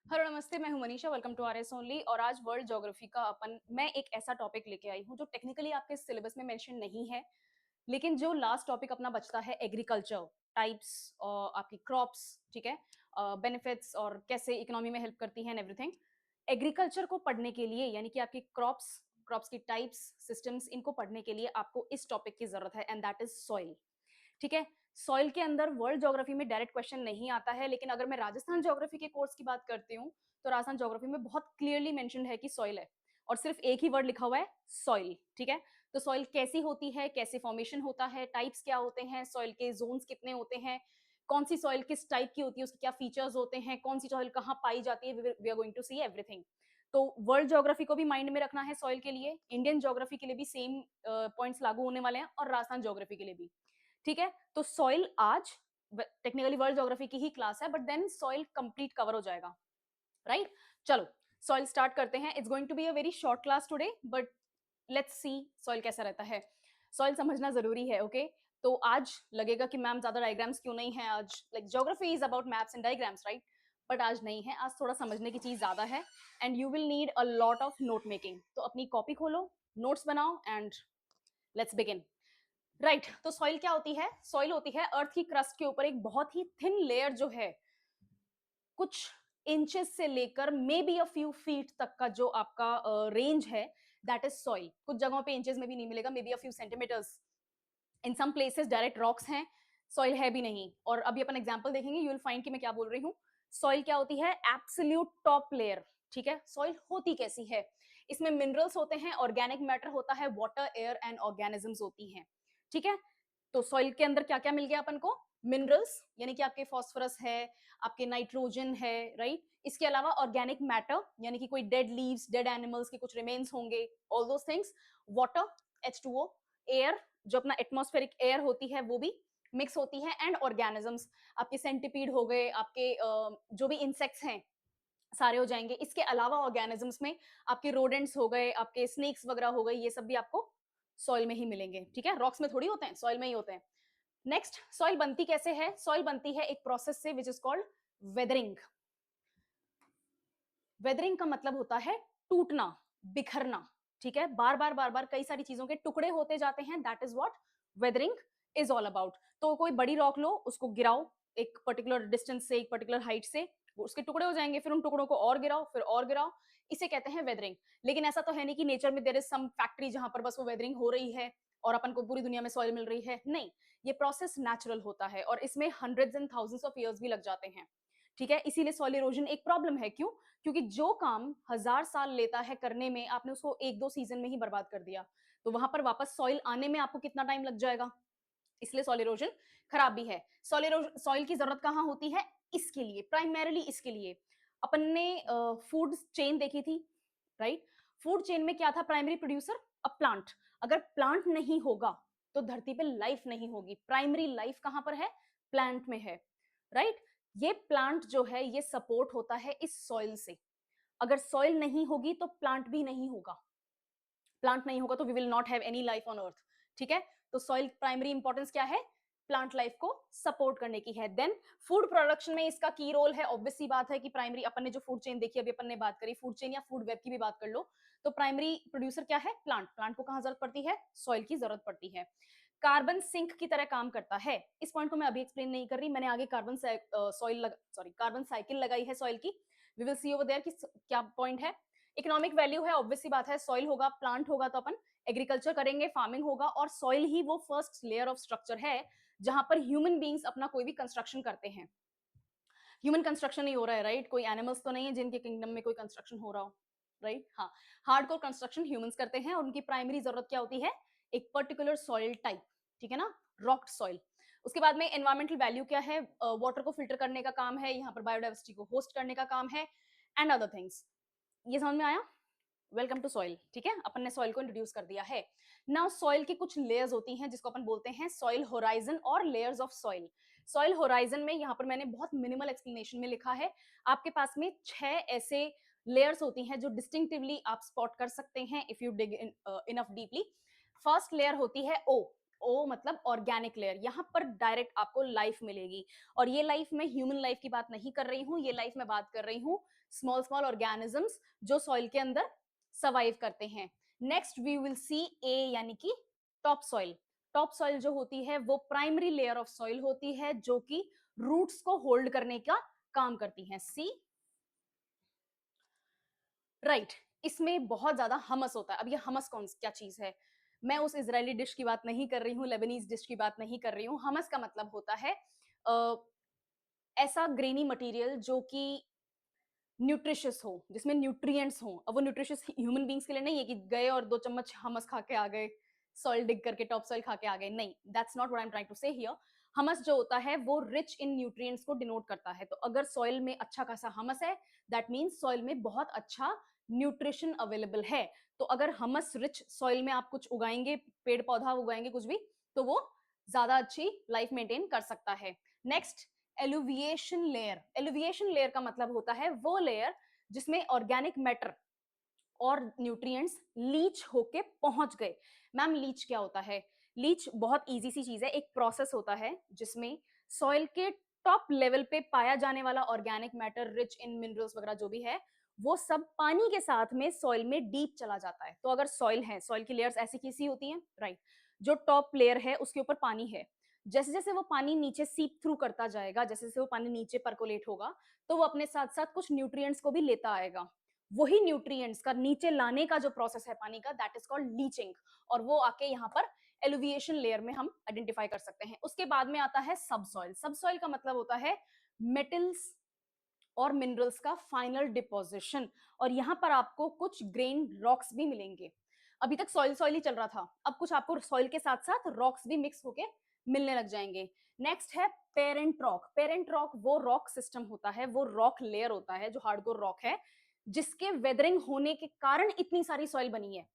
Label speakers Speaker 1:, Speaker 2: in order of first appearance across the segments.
Speaker 1: Hello नमस्ते, मैं हूं Manisha. Welcome to RS only. और आज वर्ल्ड ज्योग्राफी का मैं एक ऐसा टॉपिक लेके आई हूं जो टेक्निकली आपके सिलेबस में मेंशन नहीं है, लेकिन जो लास्ट टॉपिक अपना बचता है एग्रीकल्चर टाइप्स और आपकी क्रॉप्स, ठीक है, बेनिफिट्स और कैसे इकोनॉमी में हेल्प करती है एंड एवरीथिंग। एग्रीकल्चर को पढ़ने के लिए यानी कि आपकी क्रॉप्स क्रॉप्स की टाइप्स सिस्टम्स, इनको पढ़ने के लिए आपको इस टॉपिक की जरूरत है एंड दैट इज सॉइल। ठीक है। सॉइल के अंदर वर्ल्ड ज्योग्राफी में डायरेक्ट क्वेश्चन नहीं आता है, लेकिन अगर मैं राजस्थान ज्योग्राफी के कोर्स की बात करती हूँ तो राजस्थान ज्योग्राफी में बहुत क्लियरली मेंशन्ड है कि सॉइल है, और सिर्फ एक ही वर्ड लिखा हुआ है, सॉइल। ठीक है। तो सॉइल कैसी होती है, कैसे फॉर्मेशन होता है, टाइप्स क्या होते हैं, सॉइल के जोन्स कितने होते हैं, कौन सी सॉइल किस टाइप की होती है, उसके क्या फीचर्स होते हैं, कौन सी सॉइल कहाँ पाई जाती है, we are going to see everything. तो वर्ल्ड ज्योग्राफी को भी माइंड में रखना है सॉइल के लिए, इंडियन ज्योग्राफी के लिए भी सेम पॉइंट्स लागू होने वाले हैं, और राजस्थान ज्योग्राफी के लिए भी। ठीक है। तो सॉइल आज टेक्निकली वर्ल्ड ज्योग्राफी की ही क्लास है, but then soil complete cover हो जाएगा, राइट। चलो सॉइल स्टार्ट करते हैं। It's going to be a very short class today, but let's see soil कैसा रहता है। सॉइल समझना जरूरी है, ओके। तो आज लगेगा कि मैम ज्यादा डायग्राम्स क्यों नहीं है आज, like geography is about maps and diagrams, right. But आज नहीं है, आज थोड़ा समझने की चीज ज्यादा है, and you will need a lot of note making. तो अपनी कॉपी खोलो, नोट्स बनाओ एंड लेट्स बिगिन। राइट। तो सॉइल क्या होती है? सॉइल होती है अर्थ की क्रस्ट के ऊपर एक बहुत ही थिन लेयर जो है, कुछ इंचेस से लेकर may be a few feet तक का जो आपका रेंज है, दैट इज सॉइल। कुछ जगहों पे इंचेस में भी नहीं मिलेगा, maybe a few centimeters. In some places direct rocks हैं, सॉइल है भी नहीं। और अभी अपन एग्जांपल देखेंगे, यू विल फाइंड कि मैं क्या बोल रही हूँ। सॉइल क्या होती है? Absolute top layer. ठीक है। सॉइल होती कैसी है? इसमें मिनरल्स होते हैं, ऑर्गेनिक मैटर होता है, वाटर, एयर एंड ऑर्गेनिजम्स होती हैं। ठीक है। तो सॉइल के अंदर क्या क्या मिल गया अपन को? मिनरल्स यानी कि आपके फॉस्फोरस है, आपके नाइट्रोजन है, राइट। इसके अलावा ऑर्गेनिक मैटर यानी कि कोई डेड लीव्स, डेड एनिमल्स के कुछ रिमेन्स होंगे, all those things. Water, H2O। Air, जो अपना एटमॉस्फेरिक एयर होती है वो भी मिक्स होती है, एंड ऑर्गेनिजम्स, आपके सेंटिपीड हो गए, आपके जो भी इंसेक्ट्स हैं सारे हो जाएंगे। इसके अलावा ऑर्गेनिजम्स में आपके रोडेंट्स हो गए, आपके स्नेक्स वगैरह हो गए, ये सब भी आपको सॉइल में ही मिलेंगे। ठीक है। रॉक्स में थोड़ी होते हैं, सॉइल में ही होते हैं। नेक्स्ट, सॉइल बनती कैसे है? सॉइल बनती है एक प्रोसेस से which is called weathering. Weathering का मतलब होता है टूटना, बिखरना। ठीक है। बार बार बार बार कई सारी चीजों के टुकड़े होते जाते हैं, that is what weathering is all about. तो कोई बड़ी रॉक लो, उसको गिराओ एक पर्टिकुलर डिस्टेंस से, एक पर्टिकुलर हाइट से, वो उसके टुकड़े हो जाएंगे, फिर उन टुकड़ों को और गिराओ, फिर और गिराओ। इसे कहते हैं वेदरिंग। लेकिन ऐसा तो है नहीं कि नेचर में देयर इज सम फैक्ट्री जहां पर बस वो वेदरिंग हो रही है और अपन को पूरी दुनिया में सॉइल मिल रही है, नहीं। ये प्रोसेस नेचुरल होता है, और इसमें hundreds and thousands of years भी लग जाते हैं। ठीक है। इसीलिए सॉइल इरोजन एक प्रॉब्लम है। क्यों? क्योंकि जो काम 1000 साल लेता है करने में, आपने उसको एक दो सीजन में ही बर्बाद कर दिया, तो वहां पर वापस सॉइल आने में आपको कितना टाइम लग जाएगा। इसलिए सॉइल इरोजन खराब भी है। सॉइल की जरूरत कहां होती है? इसके लिए, प्राइमरीली इसके लिए। अपन ने फूड चेन देखी थी, राइट। फूड चेन में क्या था प्राइमरी प्रोड्यूसर? A plant. अगर प्लांट नहीं होगा तो धरती पे लाइफ नहीं होगी। प्राइमरी लाइफ कहां पर है? प्लांट में है, राइट। ये प्लांट जो है ये सपोर्ट होता है इस सॉइल से। अगर सॉइल नहीं होगी तो प्लांट भी नहीं होगा। प्लांट नहीं होगा तो we will not have any life on earth. ठीक है। तो सॉइल प्राइमरी इंपॉर्टेंस क्या है? प्लांट लाइफ को सपोर्ट करने की है। देन फूड प्रोडक्शन में इसका की रोल है। ऑब्वियस सी बात है कि प्राइमरी, अपन ने जो फूड चेन देखी, अभी अपन ने बात करी फूड चेन या फूड वेब की भी बात कर लो, तो प्राइमरी प्रोड्यूसर क्या है? प्लांट। प्लांट को कहां जरूरत पड़ती है? सॉइल की जरूरत पड़ती है। कार्बन सिंक की तरह काम करता है। इस पॉइंट को मैं अभी एक्सप्लेन नहीं कर रही, मैंने आगे कार्बन साइकिल लगाई है सॉइल की। We will see over there कि क्या पॉइंट है। इकोनॉमिक वैल्यू है, ऑब्वियस सी बात है, सॉइल होगा, प्लांट होगा तो अपन एग्रीकल्चर करेंगे, फार्मिंग होगा, और सॉइल ही वो फर्स्ट लेयर ऑफ स्ट्रक्चर है जहां पर ह्यूमन बींग्स अपना कोई भी कंस्ट्रक्शन करते हैं। ह्यूमन कंस्ट्रक्शन नहीं हो रहा है, राइट। कोई एनिमल्स तो नहीं है जिनके किंगडम में कोई कंस्ट्रक्शन हो रहा हो, राइट। हाँ, हार्डकोर कंस्ट्रक्शन ह्यूमंस करते हैं, और उनकी प्राइमरी जरूरत क्या होती है? एक पर्टिकुलर सॉइल टाइप। ठीक है ना, रॉक्ड सॉइल। उसके बाद में एनवायरमेंटल वैल्यू क्या है? वाटर को फिल्टर करने का काम है, यहाँ पर बायोडाइवर्सिटी को होस्ट करने का काम है, एंड अदर थिंग्स। ये समझ में आया? Welcome to soil. ठीक है। अपन ने सॉइल को इंट्रोड्यूस कर दिया है। नाउ सॉइल की कुछ लेयर्स होती हैं जिसको अपन बोलते हैं सॉइल होराइजन और layers of soil. Soil horizon में यहाँ पर मैंने बहुत मिनिमल एक्सप्लेनेशन में लिखा है, आपके पास में 6 ऐसे लेयर्स होती हैं जो डिस्टिंक्टिवली आप स्पॉट कर सकते हैं if you dig enough deeply. First layer होती है ओ। ओ मतलब ऑर्गेनिक लेयर, यहाँ पर डायरेक्ट आपको लाइफ मिलेगी। और ये लाइफ मैं ह्यूमन लाइफ की बात नहीं कर रही हूँ, ये लाइफ मैं बात कर रही हूँ स्मॉल स्मॉल ऑर्गेनिजम्स जो सॉइल के अंदर सर्वाइव करते हैं। नेक्स्ट वी विल सी ए यानी कि टॉप सॉइल। टॉप सॉइल जो होती है वो प्राइमरी लेयर ऑफ सॉइल होती है जो कि रूट्स को होल्ड करने का काम करती है। सी राइट, इसमें बहुत ज्यादा हमस होता है। अब ये हमस कौन क्या चीज है, मैं उस इजरायली डिश की बात नहीं कर रही हूँ, लेबनीज डिश की बात नहीं कर रही हूँ। हमस का मतलब होता है ऐसा ग्रेनी मटेरियल जो कि न्यूट्रिशियस हो, जिसमें न्यूट्रिएंट्स हो। अब वो न्यूट्रिशियस ह्यूमन बींग्स के लिए नहीं है कि गए और 2 चम्मच हमस खा के आ गए, सॉइल डिग करके टॉप सॉइल खा के आ गए, नहीं, that's not what I am trying to say here. Humus जो होता है वो रिच इन न्यूट्रिएंट्स को डिनोट करता है। तो अगर सॉइल में अच्छा खासा हमस है, दैट मीन्स सॉइल में बहुत अच्छा न्यूट्रिशन अवेलेबल है। तो अगर हमस रिच सॉइल में आप कुछ उगाएंगे, पेड़ पौधा उगाएंगे कुछ भी, तो वो ज्यादा अच्छी लाइफ मेंटेन कर सकता है। Next, eluviation layer. Eluviation layer का मतलब होता है वो लेयर जिसमें ऑर्गेनिक मैटर और न्यूट्रिएंट्स लीच होके पहुंच गए। मैम लीच क्या होता है? लीच बहुत इजी सी चीज है, एक प्रोसेस होता है जिसमें सॉइल के टॉप लेवल पे पाया जाने वाला organic matter rich in minerals वगैरह जो भी है, वो सब पानी के साथ में सॉइल में डीप चला जाता है। तो अगर सॉइल है, सॉइल की लेयर्स ऐसी कैसी होती हैं, राइट, जो टॉप लेयर है उसके ऊपर पानी है, जैसे जैसे वो पानी नीचे सीप थ्रू करता जाएगा, जैसे जैसे वो पानी नीचे परकोलेट होगा, तो वो अपने साथ साथ कुछ न्यूट्रिएंट्स को भी लेता आएगा। वही न्यूट्रिएंट्स का नीचे लाने का जो प्रोसेस है पानी का, दैट इज कॉल्ड लीचिंग। और वो आके यहाँ पर एलुविएशन लेयर में हम आइडेंटिफाई कर सकते हैं। उसके बाद में आता है सबसॉइल। सबसॉइल का मतलब होता है मेटल्स और मिनरल्स का फाइनल डिपोजिशन। और यहां पर आपको कुछ ग्रेन रॉक्स भी मिलेंगे। अभी तक सॉइल सॉइल ही चल रहा था, अब कुछ आपको सॉइल के साथ साथ रॉक्स भी मिक्स होके मिलने लग जाएंगे। नेक्स्ट है पेरेंट रॉक। पेरेंट रॉक वो रॉक सिस्टम होता है, वो रॉक लेयर होता है जो हार्डकोर रॉक है, जिसके वेदरिंग होने के कारण इतनी सारी सॉइल बनी है।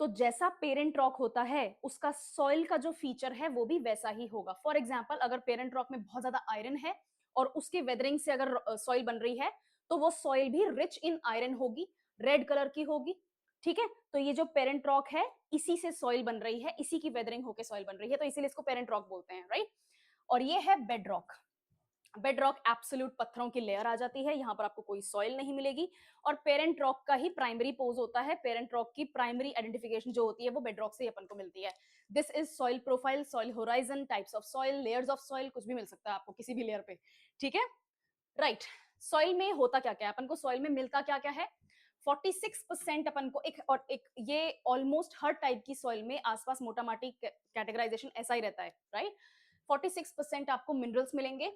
Speaker 1: तो जैसा पेरेंट रॉक होता है उसका सॉइल का जो फीचर है वो भी वैसा ही होगा। फॉर एग्जाम्पल, अगर पेरेंट रॉक में बहुत ज्यादा आयरन है और उसके वेदरिंग से अगर सॉइल बन रही है, तो वो सॉइल भी रिच इन आयरन होगी, रेड कलर की होगी। ठीक है, तो ये जो पेरेंट रॉक है इसी से सॉइल बन रही है, इसी की वेदरिंग होकर सॉइल बन रही है, तो इसीलिए इसको पेरेंट रॉक बोलते हैं, राइट। और ये है bed rock. Bed rock absolute पत्थरों की लेयर आ जाती है, यहाँ पर आपको कोई सॉइल नहीं मिलेगी। और पेरेंट रॉक का ही प्राइमरी पोज होता है, पेरेंट रॉक की प्राइमरी आइडेंटिफिकेशन जो होती है वो बेड रॉक से ही अपन को मिलती है। This is soil profile, soil horizon, types of soil, layers of soil, कुछ भी मिल सकता है आपको किसी भी लेयर पे। ठीक है, राइट। सॉइल में होता क्या क्या है, अपन को सॉइल में मिलता क्या क्या है? 46% अपन को एक, और एक ये ऑलमोस्ट हर टाइप की सॉइल में आसपास मोटा माटी कैटेगराइजेशन ऐसा ही रहता है, राइट। 46% आपको मिनरल्स मिलेंगे,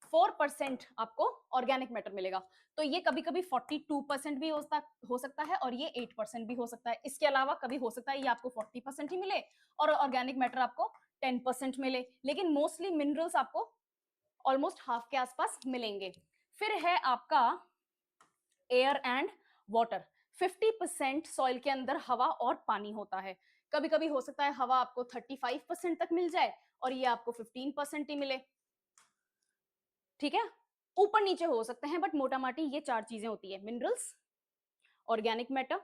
Speaker 1: 4% आपको ऑर्गेनिक मैटर मिलेगा। तो ये कभी कभी 42% भी हो सकता है और ये 8% भी हो सकता है। इसके अलावा कभी हो सकता है ये आपको 40% ही मिले और ऑर्गेनिक मैटर आपको 10% मिले, लेकिन मोस्टली मिनरल्स आपको ऑलमोस्ट हाफ के आसपास मिलेंगे। फिर है आपका एयर एंड वाटर। 50% सॉइल के अंदर हवा और पानी होता है। कभी कभी हो सकता है हवा आपको 35% तक मिल जाए और ये आपको 15% ही मिले। ठीक है, ऊपर नीचे हो सकते हैं, बट मोटा माटी ये 4 चीजें होती है, मिनरल्स, ऑर्गेनिक मैटर,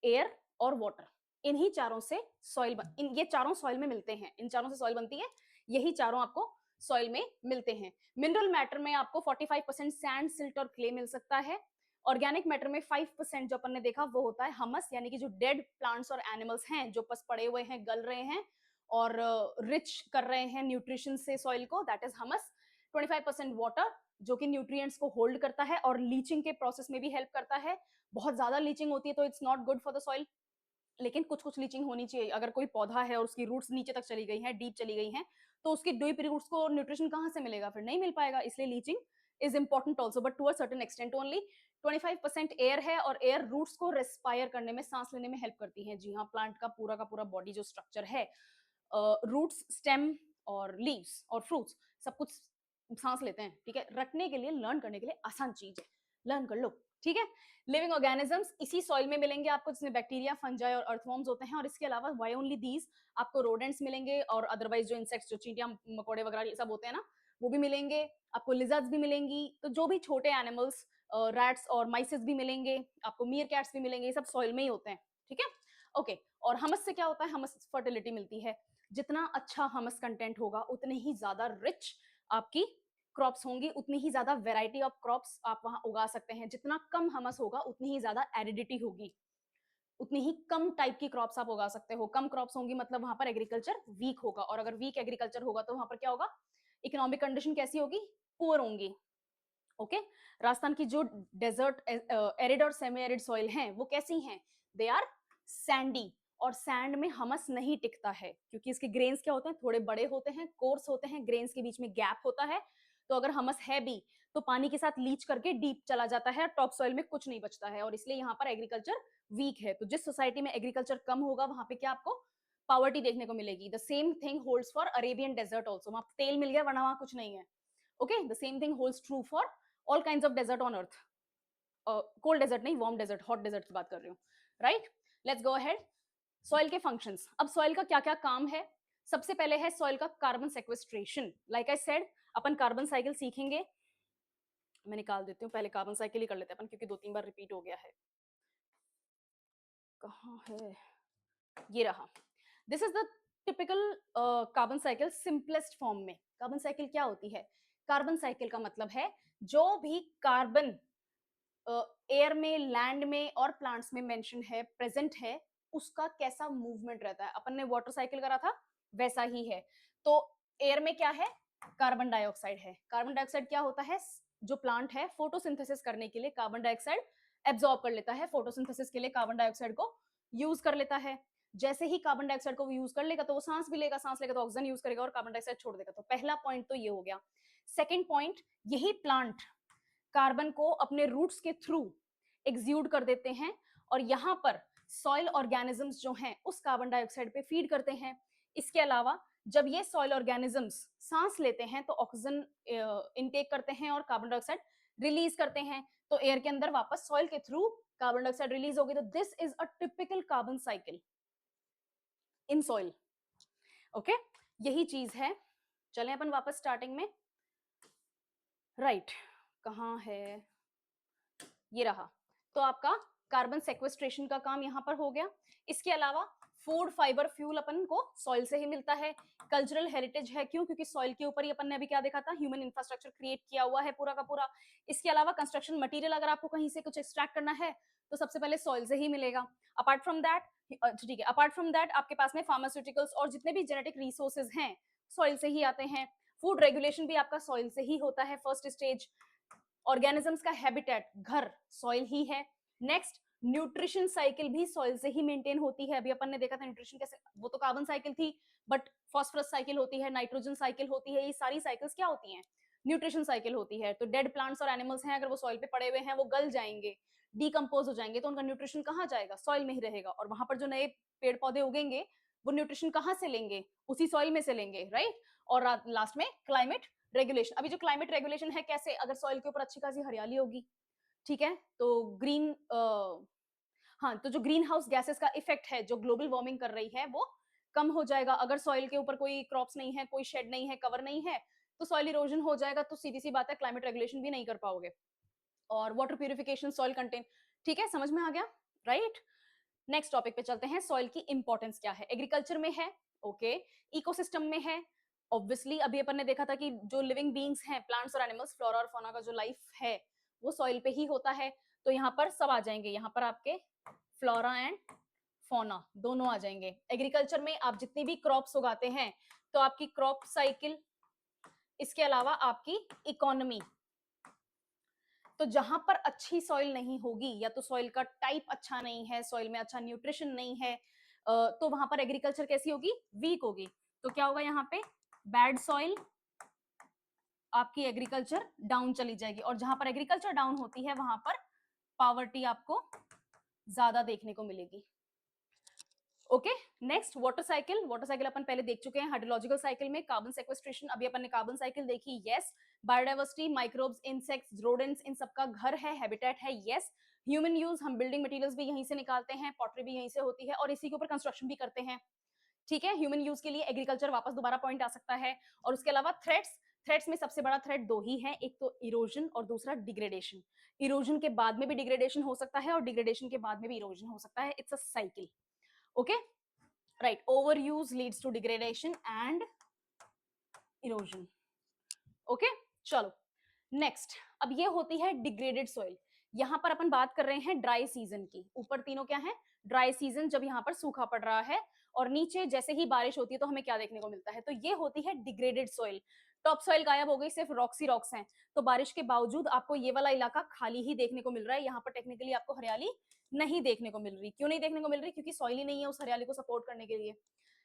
Speaker 1: एयर और वाटर। इन्हीं चारों से सॉइल ये चारों सॉइल में मिलते हैं, इन चारों से सॉइल बनती है, यही चारों आपको सॉइल में मिलते हैं। मिनरल मैटर में आपको 45% सैंड, सिल्ट और क्ले मिल सकता है। ऑर्गेनिक मैटर में 5% जो अपन ने देखा वो होता है हमस, यानी कि जो डेड प्लांट्स और एनिमल्स हैं जो बस पड़े हुए हैं, गल रहे हैं और रिच कर रहे हैं न्यूट्रिशन से सॉइल को, दैट इज हमस। 25% वाटर जो कि न्यूट्रिएंट्स को होल्ड करता है और लीचिंग के प्रोसेस में भी हेल्प करता है। बहुत ज्यादा लीचिंग होती है तो it's not good for the soil, लेकिन कुछ कुछ लीचिंग होनी चाहिए। अगर कोई पौधा है और उसकी रूट्स नीचे तक चली गई हैं, डीप चली गई हैं, तो उसकी डीप रूट्स को न्यूट्रिशन कहाँ से मिलेगा, फिर नहीं मिल पाएगा। इसलिए leaching is important also, but to a certain extent only. 25% air है और एयर रूट्स को रेस्पायर करने में, सांस लेने में हेल्प करती है। जी हाँ, प्लांट का पूरा बॉडी जो स्ट्रक्चर है, रूट्स, स्टेम और लीव्स और फ्रूट्स, सब कुछ सांस लेते हैं। ठीक है, रखने के लिए, लर्न करने के लिए आसान चीज है, लर्न कर लो। ठीक है, लिविंग ऑर्गेनिजम्स इसी सॉइल में मिलेंगे आपको, जिसमें बैक्टीरिया, फंजाई और अर्थवॉर्म्स होते हैं। और इसके अलावा वाई ओनली दीज, आपको रोडेंट्स मिलेंगे और अदरवाइज जो इंसेक्ट्स, जो चींटियां मकोड़े वगैरह ये सब होते हैं ना, वो भी मिलेंगे आपको। लिजर्ड्स भी मिलेंगी, तो जो भी छोटे एनिमल्स, रैट्स और माइसेस भी मिलेंगे आपको, मीर कैट्स भी मिलेंगे, ये सब सॉइल में ही होते हैं। ठीक है, ओके। और हमस से क्या होता है? हमस फर्टिलिटी मिलती है। जितना अच्छा हमस कंटेंट होगा उतने ही ज्यादा रिच आपकी क्रॉप्स होंगी, उतनी ही ज्यादा वेराइटी ऑफ क्रॉप्स आप वहां उगा सकते हैं। जितना कम हमस होगा उतनी ही ज्यादा एरिडिटी होगी, उतनी ही कम टाइप की क्रॉप्स आप उगा सकते हो। कम क्रॉप्स होंगी मतलब वहां पर एग्रीकल्चर वीक होगा, और अगर वीक एग्रीकल्चर होगा तो वहां पर क्या होगा, इकोनॉमिक कंडीशन कैसी होगी, पुअर होंगी। ओके राजस्थान की जो डेजर्ट एरिड और सेमी एरिड सॉइल हैं वो कैसी हैं, दे आर सैंडी, और सैंड में हमस नहीं टिकता है क्योंकि इसके ग्रेन्स क्या होते हैं, थोड़े बड़े होते हैं, कोर्स होते हैं, ग्रेन्स के बीच में गैप होता है। तो अगर हमस है भी तो पानी के साथ लीच करके डीप चला जाता है, टॉप सॉइल में कुछ नहीं बचता है, और इसलिए यहाँ पर एग्रीकल्चर वीक है। तो जिस सोसाइटी में एग्रीकल्चर कम होगा वहां पे क्या आपको पावर्टी देखने को मिलेगी। The same thing holds for Arabian desert also, वहां तेल मिल गया वरना वहां कुछ नहीं है। Okay the same thing holds true for all kinds of desert on earth. Cold desert नहीं, वार्म डेजर्ट, हॉट डेजर्ट की बात कर रही हूँ, right. Let's go ahead. Soil के फंक्शंस, अब सॉइल का क्या क्या काम है। सबसे पहले है सॉइल का carbon sequestration. Like I said अपन कार्बन साइकिल सीखेंगे, मैं निकाल देती हूँ, पहले कार्बन साइकिल ही कर लेते हैं अपन क्योंकि 2-3 बार रिपीट हो गया है। कहाँ है, ये रहा। This is the typical carbon cycle simplest form में। कार्बन साइकिल क्या होती है, कार्बन साइकिल का मतलब है जो भी कार्बन एयर में, लैंड में और प्लांट्स में मेंशन है, प्रेजेंट है, उसका कैसा मूवमेंट रहता है। अपन ने वाटर साइकिल करा था वैसा ही है। तो एयर में क्या है, कार्बन डाइऑक्साइड है। कार्बन डाइऑक्साइड क्या होता है, जो प्लांट है फोटोसिंथेसिस करने के लिए कार्बन डाइऑक्साइड एब्जॉर्ब कर लेता है, फोटोसिंथेसिस के लिए कार्बन डाइऑक्साइड को यूज कर लेता है। जैसे ही कार्बन डाइऑक्साइड को यूज कर लेगा तो वो सांस भी लेगा, सांस लेगा तो ऑक्सीजन यूज करेगा और कार्बन डाइऑक्साइड छोड़ देगा। तो पहला पॉइंट तो ये हो गया। सेकेंड पॉइंट, यही प्लांट कार्बन को अपने रूट्स के थ्रू एक्सयूड कर देते हैं और यहां पर सॉइल ऑर्गेनिजम्स जो हैं उस कार्बन डाइऑक्साइड पे फीड करते हैं। इसके अलावा जब ये सॉइल ऑर्गेनिजम्स सांस लेते हैं तो ऑक्सीजन इनटेक करते हैं और कार्बन डाइऑक्साइड रिलीज करते हैं, तो एयर के अंदर वापस सॉइल के थ्रू कार्बन डाइऑक्साइड रिलीज होगी। तो this is a typical carbon cycle in soil. Okay यही चीज है। चलें अपन वापस स्टार्टिंग में, राइट कहाँ है, ये रहा। तो आपका कार्बन सेक्वेस्ट्रेशन का काम यहां पर हो गया। इसके अलावा फूड, फाइबर, फ्यूल अपन को सॉइल से ही मिलता है। कल्चरल हेरिटेज है, क्यों, क्योंकि सॉइल के ऊपर ही अपन ने अभी क्या देखा था, ह्यूमन इंफ्रास्ट्रक्चर क्रिएट किया हुआ है पूरा का पूरा। इसके अलावा कंस्ट्रक्शन मटेरियल अगर आपको कहीं से कुछ एक्सट्रैक्ट करना है तो सबसे पहले सॉइल से ही मिलेगा। अपार्ट फ्रॉम दैट, ठीक है, अपार्ट फ्रॉम दैट आपके पास में फार्मास्यूटिकल्स और जितने भी जेनेटिक रिसोर्सेज हैं सॉइल से ही आते हैं। फूड रेगुलेशन भी आपका सॉइल से ही होता है, फर्स्ट स्टेज। ऑर्गेनिजम्स का हैबिटेट, घर, सॉइल ही है। नेक्स्ट, न्यूट्रिशन साइकिल भी सॉइल से ही मेंटेन होती है। अभी अपन ने देखा था न्यूट्रिशन कैसे, वो तो कार्बन साइकिल थी, बट फॉस्फोरस साइकिल होती है, नाइट्रोजन साइकिल होती है, ये सारी साइकिल्स क्या होती हैं, न्यूट्रिशन साइकिल होती है। तो डेड प्लांट्स और एनिमल्स हैं, अगर वो सॉइल पे पड़े हुए हैं वो गल जाएंगे, डीकम्पोज हो जाएंगे, तो उनका न्यूट्रिशन कहाँ जाएगा, सॉइल में ही रहेगा। और वहां पर जो नए पेड़ पौधे उगेंगे वो न्यूट्रिशन कहाँ से लेंगे, उसी सॉइल में से लेंगे, राइट। और लास्ट में क्लाइमेट रेगुलेशन। अभी जो क्लाइमेट रेगुलेशन है कैसे, अगर सॉइल के ऊपर अच्छी खासी हरियाली होगी, ठीक है, तो ग्रीन हाँ, तो जो ग्रीन हाउस गैसेस का इफेक्ट है जो ग्लोबल वार्मिंग कर रही है वो कम हो जाएगा। अगर सॉइल के ऊपर कोई क्रॉप्स नहीं है, कोई शेड नहीं है, कवर नहीं है, तो सॉइल इरोजन हो जाएगा। तो सीधी सी बात है, क्लाइमेट रेगुलेशन भी नहीं कर पाओगे। और वाटर प्यूरिफिकेशन, सॉइल कंटेन, ठीक है, समझ में आ गया, राइट। नेक्स्ट टॉपिक पे चलते हैं, सॉइल की इंपॉर्टेंस क्या है। एग्रीकल्चर में है, ओके, इकोसिस्टम में है, ऑब्वियसली अभी अपन ने देखा था कि जो लिविंग बींग्स हैं, प्लांट्स और एनिमल्स, फ्लोरा और फौना का जो लाइफ है वो सॉइल पे ही होता है। तो यहाँ पर सब आ जाएंगे, यहाँ पर आपके फ्लोरा एंड फौना दोनों आ जाएंगे। एग्रीकल्चर में आप जितनी भी क्रॉप्स उगाते हैं तो आपकी क्रॉप साइकिल, इसके अलावा आपकी इकोनॉमी। तो जहां पर अच्छी सॉइल नहीं होगी, या तो सॉइल का टाइप अच्छा नहीं है, सॉइल में अच्छा न्यूट्रिशन नहीं है, तो वहां पर एग्रीकल्चर कैसी होगी, वीक होगी। तो क्या होगा, यहाँ पे बैड सॉइल, आपकी एग्रीकल्चर डाउन चली जाएगी। और जहां पर एग्रीकल्चर डाउन होती है वहां पर पावर्टी आपको ज्यादा देखने को मिलेगी। Okay next, water cycle. Water cycle अपन पहले देख चुके हैं हाइड्रोलॉजिकल साइकिल में। कार्बन सेक्वेस्ट्रेशन, अभी अपन ने कार्बन साइकिल देखी, yes. Biodiversity, microbes, insects, rodents, इन सबका घर है, हैबिटेट है, यस। ह्यूमन यूज, हम बिल्डिंग मटेरियल्स भी यहीं से निकालते हैं, पॉटरी भी यहीं से होती है और इसी के ऊपर कंस्ट्रक्शन भी करते हैं, ठीक है। ह्यूमन यूज के लिए एग्रीकल्चर वापस दोबारा पॉइंट आ सकता है। और उसके अलावा थ्रेट्स, थ्रेट्स में सबसे बड़ा थ्रेट दो ही है, एक तो इरोजन और दूसरा डिग्रेडेशन। इरोजन के बाद में भी डिग्रेडेशन हो सकता है और डिग्रेडेशन के बाद में भी इरोजन हो सकता है, it's a cycle, okay. Right, over use leads to degradation and erosion. Okay, चलो नेक्स्ट। अब ये होती है डिग्रेडेड सॉइल। यहां पर अपन बात कर रहे हैं ड्राई सीजन की। ऊपर तीनों क्या है? ड्राई सीजन, जब यहाँ पर सूखा पड़ रहा है, और नीचे जैसे ही बारिश होती है तो हमें क्या देखने को मिलता है? तो ये होती है डिग्रेडेड सॉइल। टॉप सॉइल गायब हो गई, सिर्फ रॉक्सी रॉक्स हैं। तो बारिश के बावजूद आपको ये वाला इलाका खाली ही देखने को मिल रहा है। यहाँ पर टेक्निकली आपको हरियाली नहीं देखने को मिल रही। क्यों नहीं देखने को मिल रही? क्योंकि सॉइल ही नहीं है उस हरियाली को सपोर्ट करने के लिए।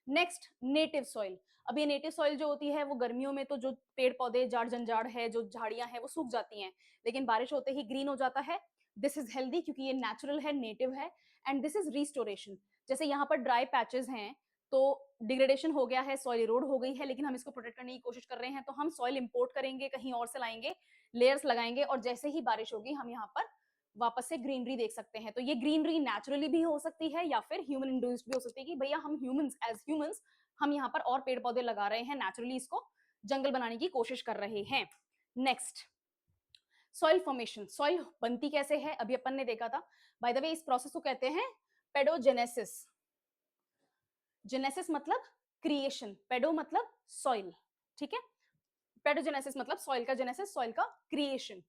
Speaker 1: Next, native soil. अब ये नेटिव सॉइल जो होती है वो गर्मियों में तो जो पेड़ पौधे जाड़ जंजाड़ है, जो झाड़ियां हैं, वो सूख जाती हैं, लेकिन बारिश होते ही ग्रीन हो जाता है। दिस इज हेल्दी क्योंकि ये नेचुरल है, नेटिव है। And this is restoration. जैसे यहाँ पर ड्राई पैचेस हैं, तो डिग्रेडेशन हो गया है, सॉइल इरोड हो गई है, लेकिन हम इसको प्रोटेक्ट करने की कोशिश कर रहे हैं, तो हम सॉइल इंपोर्ट करेंगे, कहीं और से लाएंगे, लेयर्स लगाएंगे, और जैसे ही बारिश होगी हम यहाँ पर वापस से ग्रीनरी देख सकते हैं। तो ये ग्रीनरी नेचुरली भी हो सकती है या फिर ह्यूमन इंड्यूस्ड भी हो सकती है, कि भैया हम ह्यूमंस, एज ह्यूमंस हम यहाँ पर और पेड़ पौधे लगा रहे हैं, नेचुरली इसको जंगल बनाने की कोशिश कर रहे हैं। Next, soil formation. सॉइल बनती कैसे है अभी अपन ने देखा था। बाय द वे, इस प्रोसेस को कहते हैं पेडोजेनेसिस। जेनेसिस मतलब क्रिएशन, पेडो मतलब सॉइल, ठीक है। पेडोजेनेसिस मतलब सॉइल का जेनेसिस, सॉइल का creation.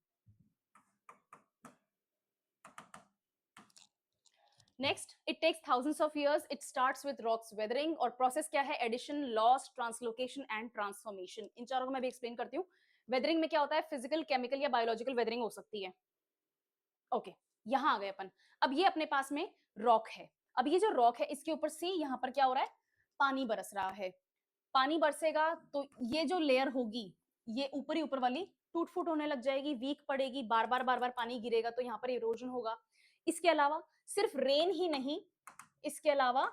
Speaker 1: Next, it takes thousands of years, it starts with rocks weathering, और प्रोसेस क्या है? Addition, loss, translocation and transformation. इन चारों को मैं भी एक्सप्लेन करती हूँ। वेदरिंग में क्या होता है? फिजिकल, केमिकल या बायोलॉजिकल वेदरिंग हो सकती है। ओके, यहां आ गए अपन। अब ये अपने पास में रॉक है। अब ये जो रॉक है, इसके ऊपर से यहाँ पर क्या हो रहा है? पानी बरस रहा है। पानी बरसेगा तो ये जो लेयर होगी, ये ऊपर ही ऊपर वाली टूट फूट होने लग जाएगी, वीक पड़ेगी, बार बार पानी गिरेगा, तो यहाँ पर इरोजन होगा। इसके अलावा सिर्फ रेन ही नहीं, इसके अलावा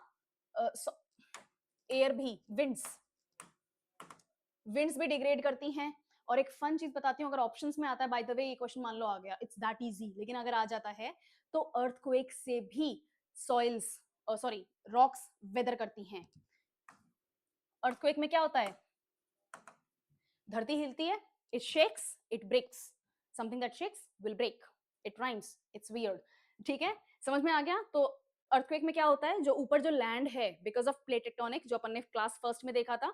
Speaker 1: एयर भी, विंड्स, विंड्स भी डिग्रेड करती हैं। और एक फन चीज बताती हूँ, अगर ऑप्शंस में आता है, बाय द वे ये क्वेश्चन मान लो आ गया, इट्स दैट इजी, लेकिन अगर आ जाता है तो अर्थक्वेक से भी सॉइल्स, सॉरी, रॉक्स वेदर करती हैं। अर्थक्वेक में क्या होता है? धरती हिलती है, it shakes, it breaks. Something that shakes will break, it rhymes, it's weird. ठीक है, समझ में आ गया? तो अर्थक्वेक में क्या होता है? जो ऊपर जो लैंड है, बिकॉज ऑफ प्लेट टेक्टोनिक, जो अपन ने क्लास फर्स्ट में देखा था,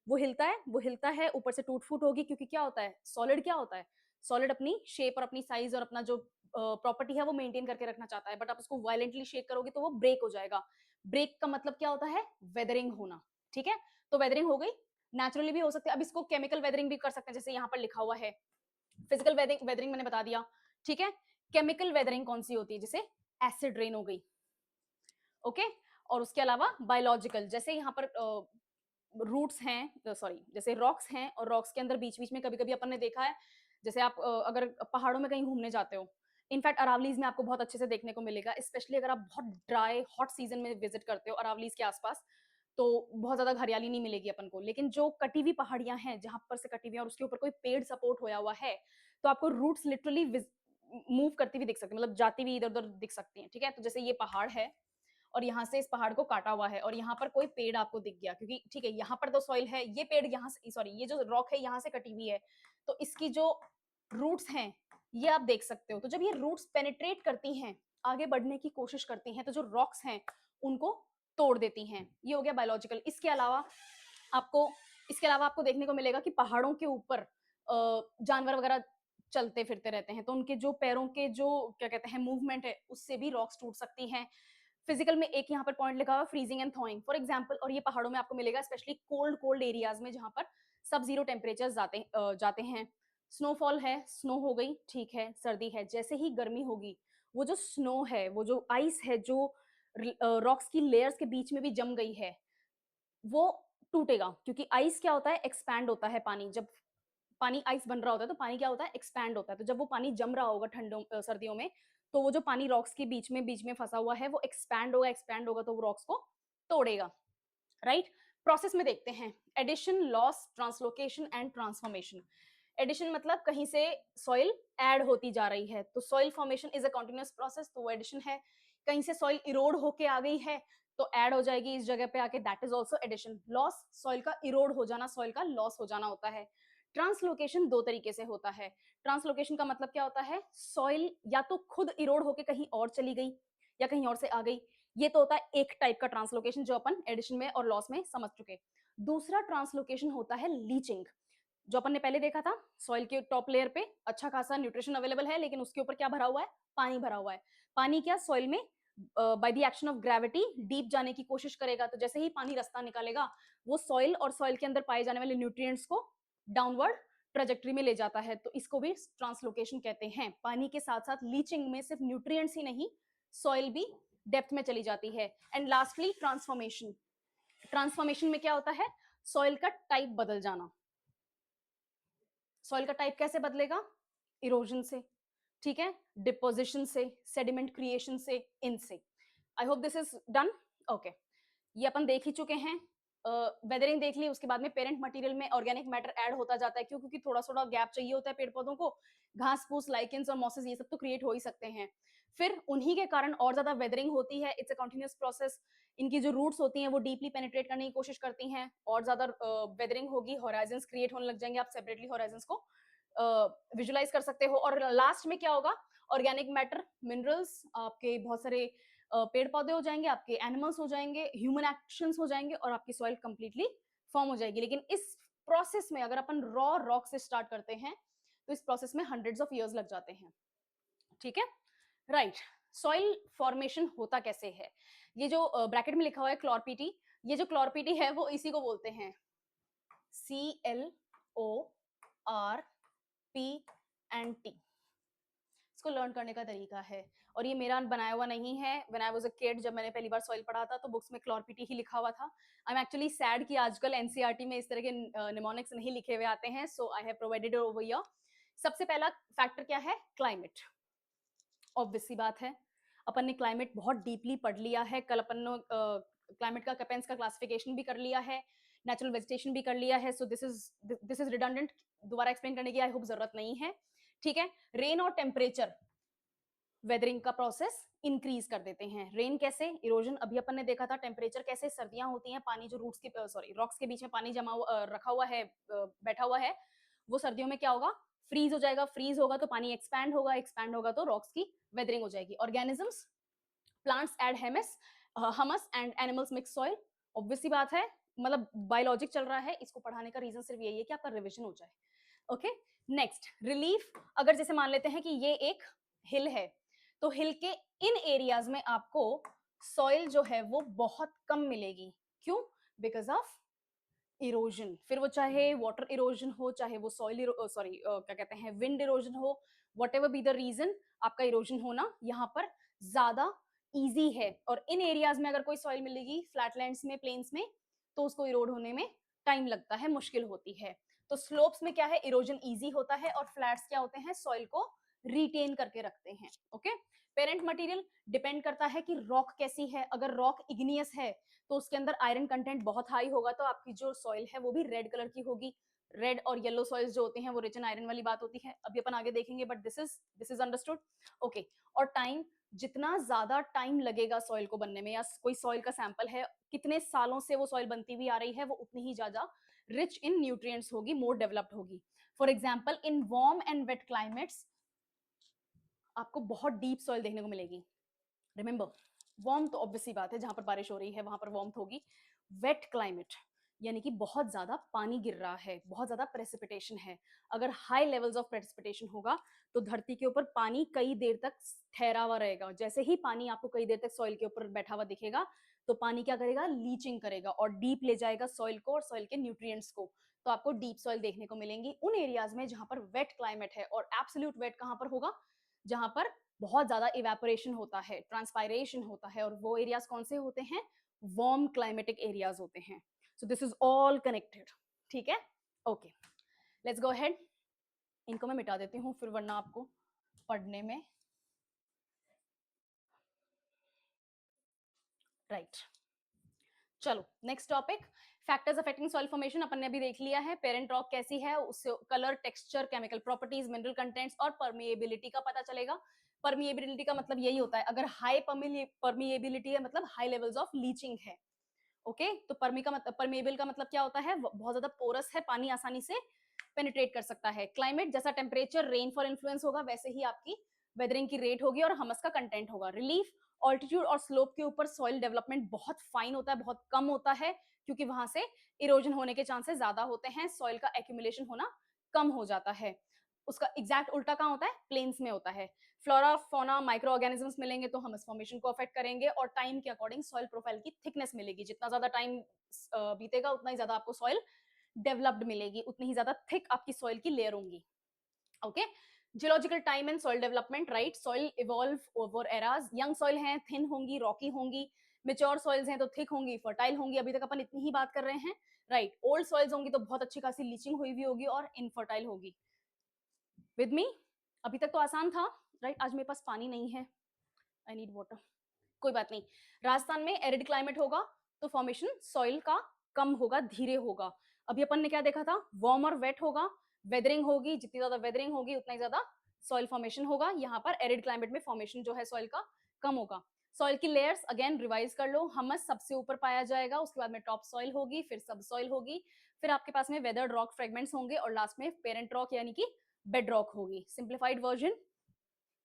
Speaker 1: वो हिलता है, वो हिलता है, ऊपर से टूट फूट होगी, क्योंकि क्या होता है? सॉलिड क्या होता है? सॉलिड अपनी शेप और अपनी साइज और अपना जो प्रॉपर्टी है वो मेंटेन करके रखना चाहता है, बट आप उसको वायलेंटली शेक करोगे तो वो ब्रेक हो जाएगा। ब्रेक का मतलब क्या होता है? वेदरिंग होना। ठीक है, तो वेदरिंग हो गई। नेचुरली भी हो सकती है। अब इसको केमिकल वेदरिंग भी कर सकते हैं, जैसे यहाँ पर लिखा हुआ है। फिजिकल वेदरिंग, वेदरिंग मैंने बता दिया, ठीक है। केमिकल वेदरिंग कौन सी होती है? जैसे एसिड रेन हो गई, ओके। और उसके अलावा बायोलॉजिकल, जैसे यहाँ पर रूट्स हैं, सॉरी, जैसे रॉक्स हैं, और रॉक्स के अंदर बीच बीच में कभी कभी अपन ने देखा है, जैसे आप अगर पहाड़ों में कहीं घूमने जाते हो, इनफैक्ट अरावलीज में आपको बहुत अच्छे से देखने को मिलेगा, स्पेशली अगर आप बहुत ड्राई हॉट सीजन में विजिट करते हो अरावलीज के आसपास, तो बहुत ज्यादा हरियाली नहीं मिलेगी अपन को। लेकिन जो कटी हुई पहाड़ियां हैं, जहां पर से कटी हुई और उसके ऊपर कोई पेड़ सपोर्ट होया हुआ है, तो आपको रूट्स लिटरली मूव करती हुई दिख सकती है, मतलब जाती हुई इधर उधर दिख सकती हैं। ठीक है, तो जैसे ये पहाड़ है, और यहाँ से इस पहाड़ को काटा हुआ है, और यहाँ पर कोई पेड़ आपको दिख गया, क्योंकि ठीक है यहाँ पर तो सॉइल है, ये पेड़ यहाँ से, सॉरी, ये जो रॉक है यहाँ से कटी हुई है, तो इसकी जो रूट्स हैं ये आप देख सकते हो। तो जब ये रूट्स पेनिट्रेट करती हैं, आगे बढ़ने की कोशिश करती हैं, तो जो रॉक्स हैं उनको तोड़ देती हैं। ये हो गया बायोलॉजिकल। आपको इसके अलावा आपको देखने को मिलेगा कि पहाड़ों के ऊपर जानवर वगैरह चलते फिरते रहते हैं, तो उनके जो पैरों के जो क्या कहते हैं मूवमेंट है, उससे भी रॉक्स टूट सकती हैं। फिजिकल में एक यहाँ पर पॉइंट लिखा हुआ फ्रीजिंग एंड थॉइंग, फॉर एग्जांपल, और ये पहाड़ों में आपको मिलेगा, स्पेशली कोल्ड कोल्ड एरियाज में, जहां पर सब जीरो टेम्परेचर जाते हैं। स्नोफॉल है, स्नो हो गई, ठीक है, सर्दी है, जैसे ही गर्मी होगी, वो जो स्नो है, वो जो आइस है, जो रॉक्स की लेयर्स के बीच में भी जम गई है, वो टूटेगा, क्योंकि आइस क्या होता है? एक्सपैंड होता है पानी। जब पानी आइस बन रहा होता है तो पानी क्या होता है? एक्सपैंड होता है। तो जब वो पानी जम रहा होगा सर्दियों में, तो वो जो पानी रॉक्स के बीच में फंसा हुआ है, वो एक्सपैंड होगा, तो वो रॉक्स को तोड़ेगा, राइट। प्रोसेस में देखते हैं, addition, loss, translocation and transformation. Addition मतलब कहीं से सॉइल ऐड होती जा रही है, तो soil formation is a continuous process, तो वो एडिशन है। कहीं से सॉइल इरोड होके आ गई है, तो ऐड हो जाएगी इस जगह पे आके, that is also addition. Loss, soil का इरोड हो जाना, सॉइल का लॉस हो जाना होता है। ट्रांसलोकेशन दो तरीके से होता है। ट्रांसलोकेशन का मतलब क्या होता है? सॉइल या तो खुद इरोड होके कहीं और चली गई, या कहीं और से आ गई, ये तो होता है एक टाइप का ट्रांसलोकेशन जो अपन एडिशन में और लॉस में समझ चुके। दूसरा ट्रांसलोकेशन होता है लीचिंग, जो अपन ने पहले देखा था। सॉइल के टॉप लेयर पे अच्छा खासा न्यूट्रिशन अवेलेबल है, लेकिन उसके ऊपर क्या भरा हुआ है? पानी भरा हुआ है। पानी क्या सॉइल में by the action of gravity deep जाने की कोशिश करेगा, तो जैसे ही पानी रास्ता निकालेगा वो सॉइल और सॉइल के अंदर पाए जाने वाले न्यूट्रिएंट्स को डाउनवर्ड ट्रेजेक्टरी में ले जाता है, तो इसको भी ट्रांसलोकेशन कहते हैं। पानी के साथ साथ लीचिंग में सिर्फ न्यूट्रिएंट्स ही नहीं, सॉइल भी डेप्थ में चली जाती है। And lastly transformation. ट्रांसफॉर्मेशन में क्या होता है? सॉइल का टाइप बदल जाना। सॉइल का टाइप कैसे बदलेगा? इरोजन से, ठीक है, डिपोजिशन से, सेडिमेंट क्रिएशन से, इनसे। I hope this is done. Okay, ये अपन देख ही चुके हैं। वेदरिंग देख ली, उसके बाद में पेरेंट मटेरियल में ऑर्गेनिक मैटर ऐड होता जाता है, क्यों? क्योंकि थोड़ा थोड़ा गैप चाहिए होता है पेड़ पौधों को। घास फूस, लाइकेंस और मॉसेस ये सब तो क्रिएट हो ही सकते हैं। फिर उन्हीं के कारण और ज्यादा वेदरिंग होती है। It's a continuous process. इनकी जो रूट्स होती हैं वो डीपली पेनिट्रेट करने की कोशिश करती हैं, और ज्यादा वेदरिंग होगी, होराइजन्स क्रिएट होने लग जाएंगे। आप सेपरेटली होराइजन्स को विजुलाइज कर सकते हो। और लास्ट में क्या होगा? ऑर्गेनिक मैटर, मिनरल्स, आपके बहुत सारे पेड़ पौधे हो जाएंगे, आपके एनिमल्स हो जाएंगे, ह्यूमन एक्शंस हो जाएंगे, और आपकी सॉइल कंप्लीटली फॉर्म हो जाएगी। लेकिन इस प्रोसेस में अगर अपन रॉ रॉक से स्टार्ट करते हैं तो इस प्रोसेस में हंड्रेड्स ऑफ इयर्स लग जाते हैं, ठीक है, राइट। सॉइल फॉर्मेशन होता कैसे है? ये जो ब्रैकेट में लिखा हुआ है क्लोरपीटी, ये जो क्लोरपीटी है वो इसी को बोलते हैं CLORPNT। इसको लर्न करने का तरीका है, और ये मेरा बनाया हुआ नहीं है। When I was a kid, जब मैंने पहली बार सॉइल पढ़ा था तो बुक्स में क्लोरपीटी ही लिखा हुआ था। आई एम एक्चुअली सैड कि आजकल एनसीईआरटी में इस तरह के निमोनिक्स नहीं लिखे हुए आते हैं, so I have provided over here. सबसे पहला फैक्टर क्या है? क्लाइमेट। ऑब्वियस सी बात है, अपन ने क्लाइमेट बहुत डीपली पढ़ लिया है। कल अपन ने क्लाइमेट का कैपेंस का क्लासिफिकेशन भी कर लिया है, नेचुरल वेजिटेशन भी कर लिया है। सो दिस इज रिडंडेंट, दोबारा एक्सप्लेन करने की आई होप जरूरत नहीं है, ठीक है। रेन और टेम्परेचर वेदरिंग का प्रोसेस इंक्रीज कर देते हैं। रेन कैसे? इरोजन अभी अपन ने देखा था। टेम्परेचर कैसे? सर्दियां होती हैं, पानी जो रूट्स के सॉरी रॉक्स के बीच में पानी जमा रखा हुआ है, बैठा हुआ है, वो सर्दियों में क्या होगा? फ्रीज हो जाएगा। फ्रीज होगा तो पानी एक्सपैंड होगा, एक्सपैंड होगा तो रॉक्स की वेदरिंग हो जाएगी। Organisms, plants add humus humus and animals mix soil. Obvious सी बात है, मतलब बायोलॉजिक चल रहा है। इसको पढ़ाने का रीजन सिर्फ यही है कि आपका रिविजन हो जाए। Okay, next relief. अगर जैसे मान लेते हैं कि ये एक हिल है, तो हिल के इन एरियाज में आपको सॉइल जो है वो बहुत कम मिलेगी। क्यों? Because of erosion. फिर वो चाहे वाटर इरोजन हो, चाहे वो सॉइल सॉरी क्या कहते हैं, विंड इरोजन हो, whatever be the reason, आपका इरोजन होना यहाँ पर ज्यादा इजी है। और इन एरियाज में अगर कोई सॉइल मिलेगी, फ्लैटलैंड्स में, प्लेन्स में, तो उसको इरोड होने में टाइम लगता है, मुश्किल होती है। तो स्लोप्स में क्या है? इरोजन इजी होता है, और फ्लैट्स क्या होते हैं? सॉइल को रिटेन करके रखते हैं। ओके, पेरेंट मटेरियल डिपेंड करता है कि रॉक कैसी है। अगर रॉक इग्नियस है तो उसके अंदर आयरन कंटेंट बहुत हाई होगा, तो आपकी जो सॉइल है वो भी रेड कलर की होगी। रेड और येलो सॉइल्स जो होते हैं वो रिच इन आयरन वाली बात होती है। अभी अपन आगे देखेंगे, but this is understood. Okay, और टाइम, जितना ज्यादा टाइम लगेगा सॉइल को बनने में, या कोई सॉइल का सैंपल है, कितने सालों से वो सॉइल बनती हुई आ रही है, वो उतनी ही ज्यादा रिच इन न्यूट्रिएंट्स होगी, मोर डेवलप्ड होगी। For example, in warm and wet climates आपको बहुत डीप सॉइल देखने को मिलेगी। रिमेंबर, वार्म तो ऑब्वियसली बात है, जहां पर बारिश हो रही है वहां पर वार्म होगी। वेट क्लाइमेट यानी कि बहुत ज्यादा पानी गिर रहा है, बहुत ज्यादा प्रेसिपिटेशन है। अगर हाई लेवल्स ऑफ प्रेसिपिटेशन होगा तो धरती के ऊपर पानी कई देर तक ठहरा हुआ रहेगा। जैसे ही पानी आपको कई देर तक सॉइल के ऊपर बैठा हुआ दिखेगा, तो पानी क्या करेगा? लीचिंग करेगा और डीप ले जाएगा सॉइल को और सॉइल के न्यूट्रिएंट्स को। तो आपको डीप सॉइल देखने को मिलेंगी उन एरियाज में जहां पर वेट क्लाइमेट है। और एब्सोल्यूट वेट कहां पर होगा? जहां पर बहुत ज्यादा इवेपोरेशन होता है, ट्रांसपायरेशन होता है। और वो एरियाज कौन से होते हैं? वार्म क्लाइमेटिक एरियाज होते हैं। So this is all connected, ठीक है। Okay, let's go ahead. इनको मैं मिटा देती हूँ, फिर वरना आपको पढ़ने में राइट। चलो next topic, factors affecting soil formation अपन ने अभी देख लिया है। पेरेंट रॉक कैसी है, उससे colour, texture, chemical properties, mineral contents और परमिएबिलिटी का पता चलेगा। परमिएबिलिटी का मतलब यही होता है, अगर हाई परमिएबिलिटी है मतलब हाई लेवल्स ऑफ लीचिंग है। ओके, तो परमेबल का मतलब क्या होता है? बहुत ज्यादा पोरस है, पानी आसानी से पेनिट्रेट कर सकता है। क्लाइमेट, जैसा टेम्परेचर रेनफॉल इन्फ्लुएंस होगा वैसे ही आपकी वेदरिंग की रेट होगी और हमस का कंटेंट होगा। रिलीफ, ऑल्टीट्यूड और स्लोप के ऊपर सॉइल डेवलपमेंट बहुत फाइन होता है, बहुत कम होता है, क्योंकि वहां से इरोजन होने के चांसेस ज्यादा होते हैं, सॉइल का एक्यूमुलेशन होना कम हो जाता है। उसका एग्जैक्ट उल्टा कहाँ होता है? प्लेन्स में होता है। फ्लोरा फौना माइक्रो ऑर्गेनिजम्स मिलेंगे तो हम इस फॉर्मेशन को अफेक्ट करेंगे, और टाइम के अकॉर्डिंग सॉइल प्रोफाइल की थिकनेस मिलेगी। जितना ज्यादा टाइम बीतेगा उतना ही ज्यादा आपको सॉइल डेवलप्ड मिलेगी, उतनी ही ज्यादा थिक आपकी सॉइल की लेयर होंगी। Okay, geological time and soil development, right? Soil evolve over eras. Young soil हैं, थिन होंगी, रॉकी होंगी। मेच्योर सॉइल्स हैं तो थिक होंगी, फर्टाइल होंगी। अभी तक अपन इतनी ही बात कर रहे हैं, राइट? ओल्ड सॉइल्स होंगी तो बहुत अच्छी खासी लीचिंग हुई हुई होगी और इनफर्टाइल होगी। With me? अभी तक तो आसान था, राइट? आज मेरे पास पानी नहीं है, आई नीड वाटर। कोई बात नहीं। राजस्थान में एरिड क्लाइमेट होगा तो फॉर्मेशन सॉइल का कम होगा, धीरे होगा। अभी अपन ने क्या देखा था? वार्म और वेट होगा, वेदरिंग होगी, जितनी ज्यादा वेदरिंग होगी उतना ही ज्यादा सॉइल फॉर्मेशन होगा। यहाँ पर एरिड क्लाइमेट में फॉर्मेशन जो है सॉइल का कम होगा। सॉइल की लेयर्स अगेन रिवाइज कर लो। हमस सबसे ऊपर पाया जाएगा, उसके बाद में टॉप सॉइल होगी, फिर सब सॉइल होगी, फिर आपके पास में वेदर्ड रॉक फ्रेगमेंट्स होंगे, और लास्ट में पेरेंट रॉक यानी कि बेड रॉक होगी। Simplified version.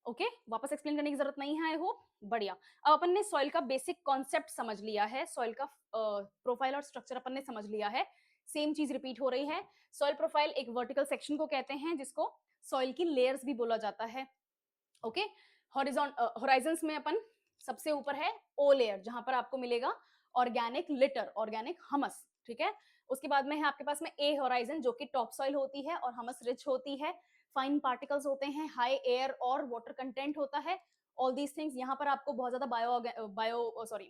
Speaker 1: ओके, वापस एक्सप्लेन करने की जरूरत नहीं है, आई होप। बढ़िया। अब अपन ने सॉइल का बेसिक कॉन्सेप्ट समझ लिया है, सॉइल का प्रोफाइल और स्ट्रक्चर अपन ने समझ लिया है। सेम चीज रिपीट हो रही है। सॉइल प्रोफाइल एक वर्टिकल सेक्शन को कहते हैं, जिसको सॉइल की लेयर्स भी बोला जाता है। ओके, होराइजन्स में अपन सबसे ऊपर है ओ लेयर, जहां पर आपको मिलेगा ऑर्गेनिक लिटर, ऑर्गेनिक हमस, ठीक है। उसके बाद में है आपके पास में ए होराइजन, जो कि टॉप सॉइल होती है और हमस रिच होती है, फाइन पार्टिकल्स होते हैं, हाई एयर और वाटर कंटेंट होता है। ऑल दीज थिंग्स, यहाँ पर आपको बहुत ज्यादा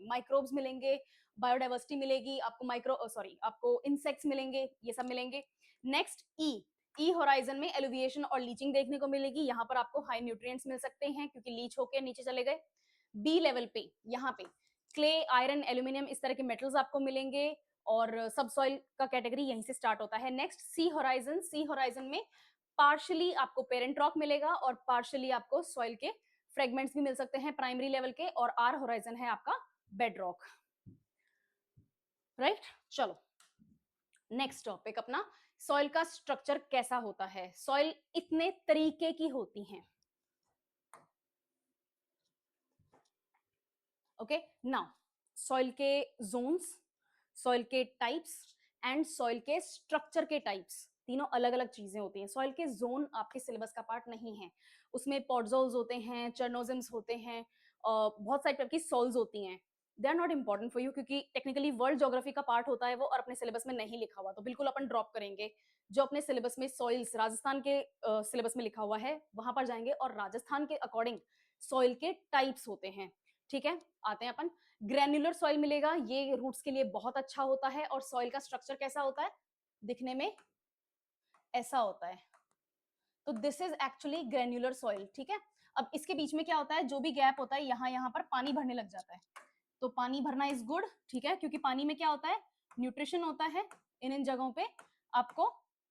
Speaker 1: माइक्रोब्स मिलेंगे, बायोडाइवर्सिटी मिलेगी, आपको इंसेक्ट्स मिलेंगे, ये सब मिलेंगे। नेक्स्ट ई होराइजन में एलिविएशन और लीचिंग देखने को मिलेगी। यहाँ पर आपको हाई न्यूट्रिएंट्स मिल सकते हैं क्योंकि लीच होके नीचे चले गए। बी लेवल पे यहाँ पे क्ले, आयरन, एल्यूमिनियम, इस तरह के मेटल्स आपको मिलेंगे, और सब सॉइल का कैटेगरी यहीं से स्टार्ट होता है। नेक्स्ट सी होराइजन में पार्शियली आपको पेरेंट रॉक मिलेगा और पार्शियली आपको सॉइल के फ्रेगमेंट्स भी मिल सकते हैं प्राइमरी लेवल के, और आर होराइजन है आपका बेड रॉक, राइट? चलो नेक्स्ट टॉपिक अपना, सॉइल का स्ट्रक्चर कैसा होता है। सॉइल इतने तरीके की होती हैं। ओके, नाउ सॉइल के जोन्स, सॉइल के टाइप्स एंड सॉइल के स्ट्रक्चर के टाइप्स, तीनों अलग अलग चीजें होती हैं। सॉइल के जोन आपके सिलेबस का पार्ट नहीं है, उसमें पॉडजोल्स होते हैं, चरनोजिम्स होते हैं, बहुत सारी टाइप की सॉल्स होती हैं। They are not important for you, क्योंकि टेक्निकली वर्ल्ड ज्योग्राफी का पार्ट होता है वो, और अपने सिलेबस में नहीं लिखा हुआ, तो बिल्कुल अपन ड्रॉप करेंगे। जो अपने सिलेबस में सॉइल्स राजस्थान के सिलेबस में लिखा हुआ है वहां पर जाएंगे, और राजस्थान के अकॉर्डिंग सॉइल के टाइप्स होते हैं, ठीक है। आते हैं अपन, ग्रेन्युलर सॉइल मिलेगा, ये रूट्स के लिए बहुत अच्छा होता है। और सॉइल का स्ट्रक्चर कैसा होता है? दिखने में ऐसा होता है, तो this is actually granular soil, ठीक है। अब इसके बीच में क्या होता है? जो भी गैप होता है, यहाँ पर पानी भरने लग जाता है, तो पानी भरना इज गुड, ठीक है, क्योंकि पानी में क्या होता है? न्यूट्रिशन होता है, इन जगहों पे आपको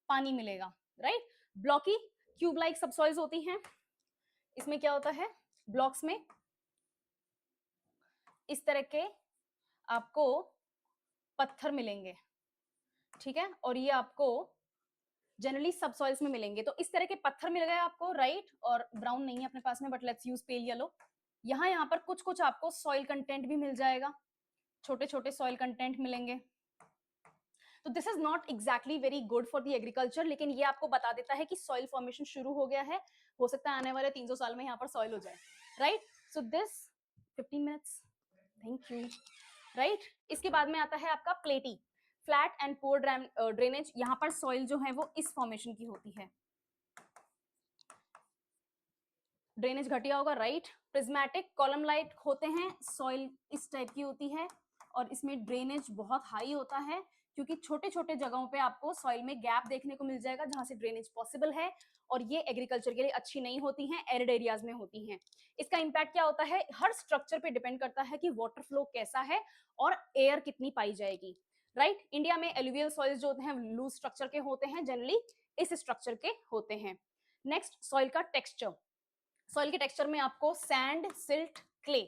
Speaker 1: पानी मिलेगा, राइट? ब्लॉकी क्यूब लाइक सबसॉइल्स होती हैं, इसमें क्या होता है? ब्लॉक्स में इस तरह के आपको पत्थर मिलेंगे, ठीक है, और ये आपको जनरली सबसॉइल्स में मिलेंगे। तो इस तरह के पत्थर मिल गए आपको, राइट? और ब्राउन नहीं है अपने पास में, but let's use pale yellow. यहाँ पर कुछ कुछ आपको सॉइल कंटेंट भी मिल जाएगा, छोटे छोटे सॉइल कंटेंट मिलेंगे। तो this is not exactly very good for the agriculture, लेकिन ये आपको बता देता है कि सॉइल फॉर्मेशन शुरू हो गया है, हो सकता है आने वाले 300 साल में यहाँ पर सॉइल हो जाए, right? So this 15 minutes, thank you, right? इसके बाद में आता है आपका प्लेटी, फ्लैट एंड पोर ड्रेनेज। यहाँ पर सॉइल जो है वो इस फॉर्मेशन की होती है, ड्रेनेज घटिया होगा, राइट? प्रिज्मेटिक कॉलम लाइट होते हैं, सॉइल इस टाइप की होती है, और इसमें ड्रेनेज बहुत हाई होता है, क्योंकि छोटे छोटे जगहों पे आपको सॉइल में गैप देखने को मिल जाएगा जहां से ड्रेनेज पॉसिबल है, और ये एग्रीकल्चर के लिए अच्छी नहीं होती हैं, एरिड एरियाज में होती हैं। इसका इंपैक्ट क्या होता है? हर स्ट्रक्चर पे डिपेंड करता है कि वाटर फ्लो कैसा है और एयर कितनी पाई जाएगी, राइट? इंडिया में एलुवियल सॉइल्स जो होते हैं लूज स्ट्रक्चर के होते हैं, जनरली इस स्ट्रक्चर के होते हैं। नेक्स्ट, सॉइल का टेक्सचर। सॉइल के टेक्सचर में आपको सैंड, सिल्ट, क्ले,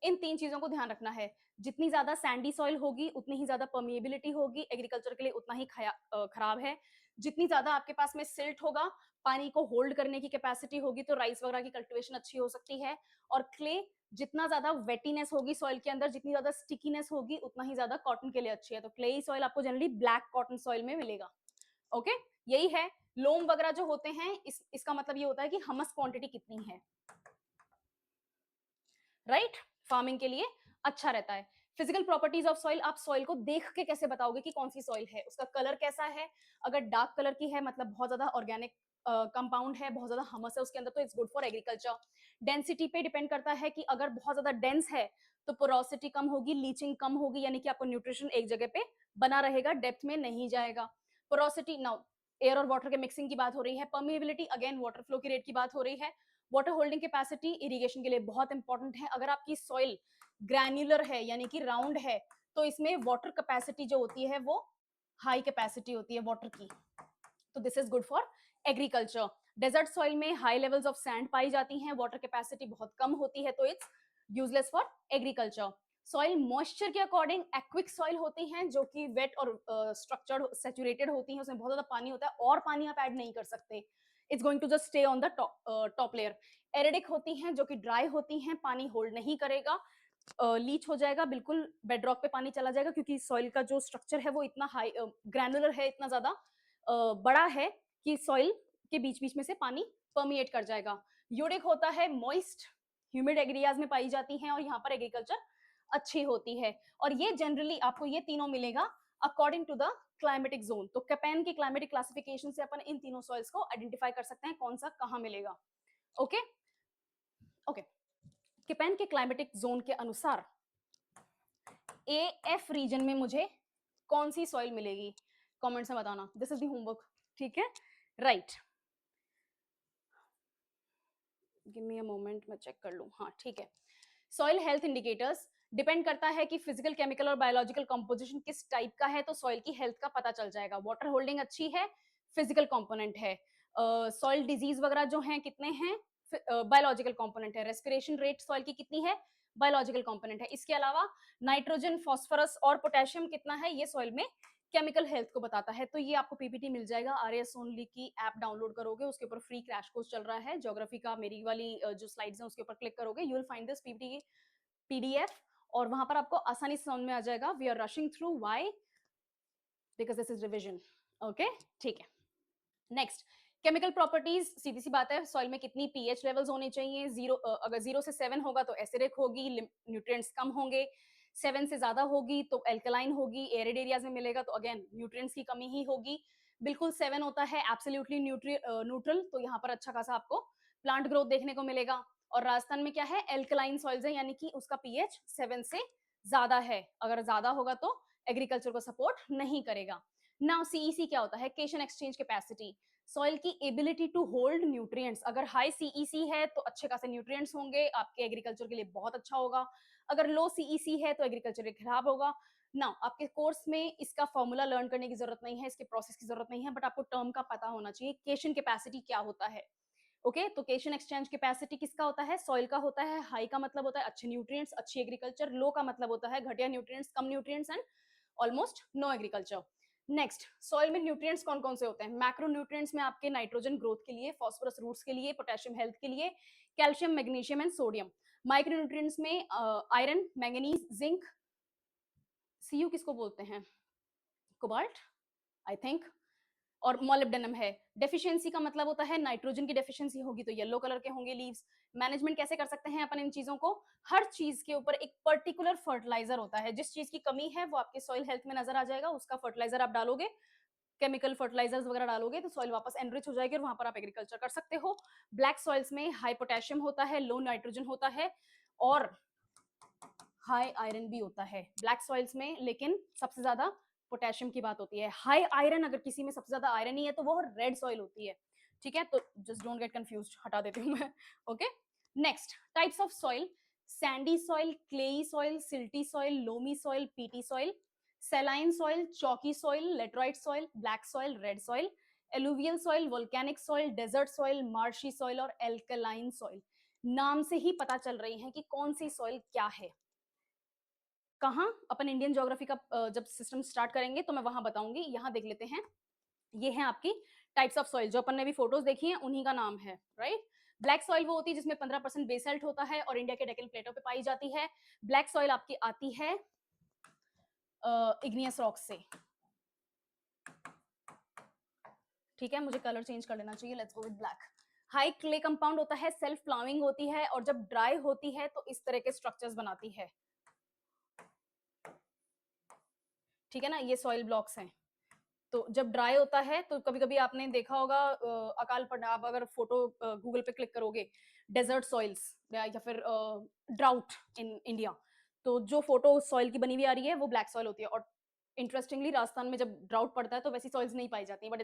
Speaker 1: इन तीन चीजों को ध्यान रखना है। जितनी ज्यादा सैंडी सॉइल होगी उतनी ही ज्यादा परमिएबिलिटी होगी, एग्रीकल्चर के लिए उतना ही खराब है। जितनी ज्यादा आपके पास में सिल्ट होगा, पानी को होल्ड करने की कैपेसिटी होगी, तो राइस वगैरह की कल्टीवेशन अच्छी हो सकती है। और क्ले, जितना ज्यादा वेटीनेस होगी सॉइल के अंदर, जितनी ज्यादा स्टिकीनेस होगी, उतना ही ज्यादा कॉटन के लिए अच्छी है। तो क्लेई सॉइल आपको जनरली ब्लैक कॉटन सॉइल में मिलेगा। ओके, यही है। लोम वगैरह जो होते हैं, इसका मतलब ये होता है कि हमस क्वांटिटी कितनी है, राइट? फार्मिंग के लिए अच्छा रहता है। फिजिकल प्रॉपर्टीज ऑफ सॉइल, आप सॉइल को देख के कैसे बताओगे कि कौन सी सॉइल है? उसका कलर कैसा है? अगर डार्क कलर की है, मतलब बहुत ज्यादा ऑर्गेनिक कंपाउंड है, बहुत ज्यादा हमस है उसके अंदर, तो it's good for agriculture. Density पे डिपेंड करता है कि अगर बहुत ज्यादा डेंस है तो पोरोसिटी कम होगी, लीचिंग कम होगी, यानी कि आपको न्यूट्रिशन एक जगह पे बना रहेगा, डेप्थ में नहीं जाएगा। पोरोसिटी, नाउ एयर और वाटर के मिक्सिंग की बात हो रही है। परमिएबिलिटी, अगेन वाटर फ्लो की रेट की बात हो रही है। वाटर होल्डिंग कैपेसिटी इरिगेशन के लिए बहुत इंपॉर्टेंट है। अगर आपकी सॉइल ग्रैन्युलर है यानी कि राउंड है, तो इसमें वाटर कैपेसिटी जो होती है वो हाई कैपेसिटी होती है वाटर की, तो this is good for agriculture. Desert soil में हाई लेवल्स ऑफ सैंड पाई जाती हैं, वाटर कैपेसिटी बहुत कम होती है, तो it's useless for agriculture. Soil moisture के अकॉर्डिंग एक्विक सॉइल होती हैं, जो कि वेट और स्ट्रक्चर्ड सेचुरेटेड होती हैं, उसमें बहुत ज्यादा पानी होता है और पानी आप ऐड नहीं कर सकते, it's going to just stay on the top layer. Aridic होती हैं, जो कि ड्राई होती हैं, पानी होल्ड नहीं करेगा, लीच हो जाएगा, बिल्कुल बेडरॉक पे पानी चला जाएगा, क्योंकि सॉइल का जो स्ट्रक्चर है वो इतना हाई ग्रैनुलर है, इतना ज्यादा बड़ा है कि सॉइल के बीच बीच में से पानी परमिएट कर जाएगा। यूरिक होता है, मॉइस्ट ह्यूमिड एरियाज में पाई जाती हैं, और यहाँ पर एग्रीकल्चर अच्छी होती है। और ये जनरली आपको ये तीनों मिलेगा according to the climatic zone. तो कैपेन की क्लाइमेटिक क्लासिफिकेशन से अपन इन तीनों सॉइल्स को आइडेंटिफाई कर सकते हैं कौन सा कहां मिलेगा। ओके ओके, कैपेन के क्लाइमेटिक जोन के अनुसार एएफ रीजन में मुझे कौन सी सॉइल मिलेगी, कमेंट्स में बताना। दिस इज द होमवर्क, ठीक है, right. Give me a moment, मैं चेक कर लूं। हाँ ठीक है। सॉइल हेल्थ इंडिकेटर्स डिपेंड करता है कि फिजिकल, केमिकल और बायोलॉजिकल कंपोजिशन किस टाइप का है, तो सॉइल की हेल्थ का पता चल जाएगा। वाटर होल्डिंग अच्छी है, फिजिकल कंपोनेंट है। सॉइल डिजीज वगैरह जो हैं कितने हैं, बायोलॉजिकल कंपोनेंट है। रेस्पिरेशन रेट सॉइल की कितनी है, बायोलॉजिकल कंपोनेंट है। इसके अलावा नाइट्रोजन, फॉस्फोरस और पोटेशियम कितना है, ये सॉइल में केमिकल हेल्थ को बताता है। तो ये आपको पीपीटी मिल जाएगा, आरएस ओनली की ऐप डाउनलोड करोगे, उसके ऊपर फ्री क्रैश कोर्स चल रहा है ज्योग्राफी का, मेरी वाली जो स्लाइड्स हैं उसके ऊपर क्लिक करोगे, you will find this PPT PDF, और वहां पर आपको आसानी से समझ में आ जाएगा। We are rushing through, why? Because this is revision. Okay, ठीक है। नेक्स्ट, केमिकल प्रॉपर्टीज, सीधी सी बात है, सॉइल में कितनी पीएच लेवल्स होने चाहिए। अगर 0 से 7 होगा तो एसिडिक होगी, न्यूट्रिएंट्स कम होंगे। 7 से ज्यादा होगी तो एल्कलाइन होगी, एरिड एरियाज में मिलेगा तो अगेन न्यूट्रिएंट्स की कमी ही होगी। बिल्कुल 7 होता है एब्सोल्युटली न्यूट्रल, तो यहाँ पर अच्छा खासा आपको प्लांट ग्रोथ देखने को मिलेगा। और राजस्थान में क्या है, एल्कलाइन सॉइल्स है, यानी कि उसका पीएच 7 से ज्यादा है। अगर ज्यादा होगा तो एग्रीकल्चर को सपोर्ट नहीं करेगा। नाउ सीईसी क्या होता है, केशन एक्सचेंज कैपेसिटी, सॉइल की एबिलिटी टू होल्ड न्यूट्रिएंट्स। अगर हाई सीईसी है तो अच्छे खासे न्यूट्रिएंट्स होंगे, आपके एग्रीकल्चर के लिए बहुत अच्छा होगा। अगर लो सीईसी है तो एग्रीकल्चर के खराब होगा। ना आपके कोर्स में इसका फॉर्मूला लर्न करने की जरूरत नहीं है, इसके प्रोसेस की जरूरत नहीं है, बट आपको टर्म का पता होना चाहिए, केशन कैपेसिटी क्या होता है। ओके तो केशन एक्सचेंज कैपेसिटी किसका होता है, सॉइल का होता है। हाई का मतलब होता है अच्छे न्यूट्रिएंट्स, अच्छी एग्रीकल्चर। लो का मतलब होता है घटिया न्यूट्रिएंट्स, कम nutrients and almost no agriculture. Next, soil में न्यूट्रिएंट्स कौन कौन से होते हैं। मैक्रो न्यूट्रिएंट्स में आपके नाइट्रोजन ग्रोथ के लिए, फास्फोरस रूट्स के लिए, पोटेशियम हेल्थ के लिए, calcium, magnesium and sodium. Micro nutrients में आयरन, मैंगनीज, जिंक, सीयू किसको बोलते हैं, कोबाल्ट आई थिंक, और मोलिब्डेनम है। डेफिशिएंसी का मतलब होता है नाइट्रोजन की डेफिशिएंसी होगी तो येलो कलर के होंगे लीव्स। मैनेजमेंट कैसे कर सकते हैं अपन इन चीजों को, हर चीज के ऊपर एक पर्टिकुलर फर्टिलाइजर होता है, जिस चीज की कमी है वो आपके सॉइल हेल्थ में नजर आ जाएगा, उसका फर्टिलाइजर आप डालोगे, केमिकल फर्टिलाइजर्स वगैरह डालोगे तो सॉइल वापस एनरिच हो जाएगी और वहां पर आप एग्रीकल्चर कर सकते हो। ब्लैक सॉइल्स में हाई पोटेशियम होता है, लो नाइट्रोजन होता है और हाई आयरन भी होता है ब्लैक सॉइल्स में, लेकिन सबसे ज्यादा पोटेशियम की बात होती है। हाई आयरन, अगर किसी में सबसे ज्यादा आयरन ही है तो वो रेड सॉइल होती है, ठीक है, तो जस्ट डोंट गेट कंफ्यूज्ड, हटा देती हूँ मैं। Okay, next, types of soil, sandy soil, clayey soil, silty soil, loamy soil, peaty soil, saline soil, chalky soil, laterite soil, black soil, red soil, alluvial soil, volcanic soil, desert soil, marshy soil और alkaline soil. नाम से ही पता चल रही है कि कौन सी soil क्या है। कहाँ अपन इंडियन ज्योग्राफी का जब सिस्टम स्टार्ट करेंगे तो मैं वहां बताऊंगी, यहां देख लेते हैं। ये है आपकी टाइप्स ऑफ सॉइल, जो अपन ने भी फोटोज देखी हैं उन्हीं का नाम है, राइट। ब्लैक सॉइल वो होती है जिसमें 15% बेसल्ट होता है और इंडिया के डेक्कन प्लेटो पे पाई जाती है। ब्लैक सॉइल आपकी आती है इग्नियस रॉक से, ठीक है। मुझे कलर चेंज कर लेना चाहिए, let's go with black. High clay compound होता है, सेल्फ प्लाविंग होती है और जब ड्राई होती है तो इस तरह के स्ट्रक्चर्स बनाती है, ठीक है ना। ये सॉइल ब्लॉक्स हैं। तो जब ड्राई होता है तो कभी कभी आपने देखा होगा अकाल पड़, आप अगर फोटो गूगल पे क्लिक करोगे डेजर्ट सॉइल्स या फिर ड्राउट इन इंडिया, तो जो फोटो सॉइल की बनी हुई आ रही है वो ब्लैक सॉइल होती है। और इंटरेस्टिंगली राजस्थान में जब ड्राउट पड़ता है तो वैसी सॉइल्स नहीं पाई जाती, बट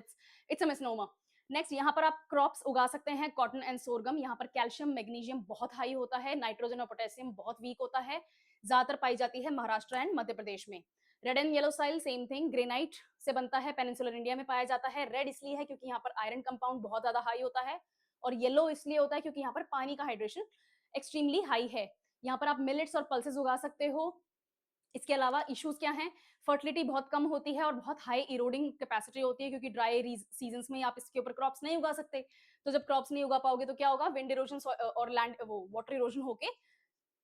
Speaker 1: इट्स अ मिसनोमा। नेक्स्ट, यहाँ पर आप क्रॉप्स उगा सकते हैं, कॉटन एंड सोरगम। यहाँ पर कैल्शियम मैग्नीशियम बहुत हाई होता है, नाइट्रोजन और पोटेशियम बहुत वीक होता है। ज्यादातर पाई जाती है महाराष्ट्र एंड मध्य प्रदेश में। Red and yellow soil same thing, granite से बनता है, पेनिनसुलर इंडिया में पाया जाता है। रेड इसलिए है क्योंकि यहाँ पर आयरन कंपाउंड बहुत ज्यादा हाई होता है, और येलो इसलिए होता है क्योंकि यहाँ पर पानी का हाइड्रेशन एक्सट्रीमली हाई है। यहाँ पर आप मिलेट्स और पल्सेस उगा सकते हो। इसके अलावा इश्यूज क्या हैं, फर्टिलिटी बहुत कम होती है और बहुत हाई इरोडिंग कैपेसिटी होती है, क्योंकि ड्राई सीजन्स में आप इसके ऊपर क्रॉप्स नहीं उगा सकते। तो जब क्रॉप्स नहीं उगा पाओगे तो क्या होगा, विंड इरोजन और लैंड वो वाटर इरोजन होके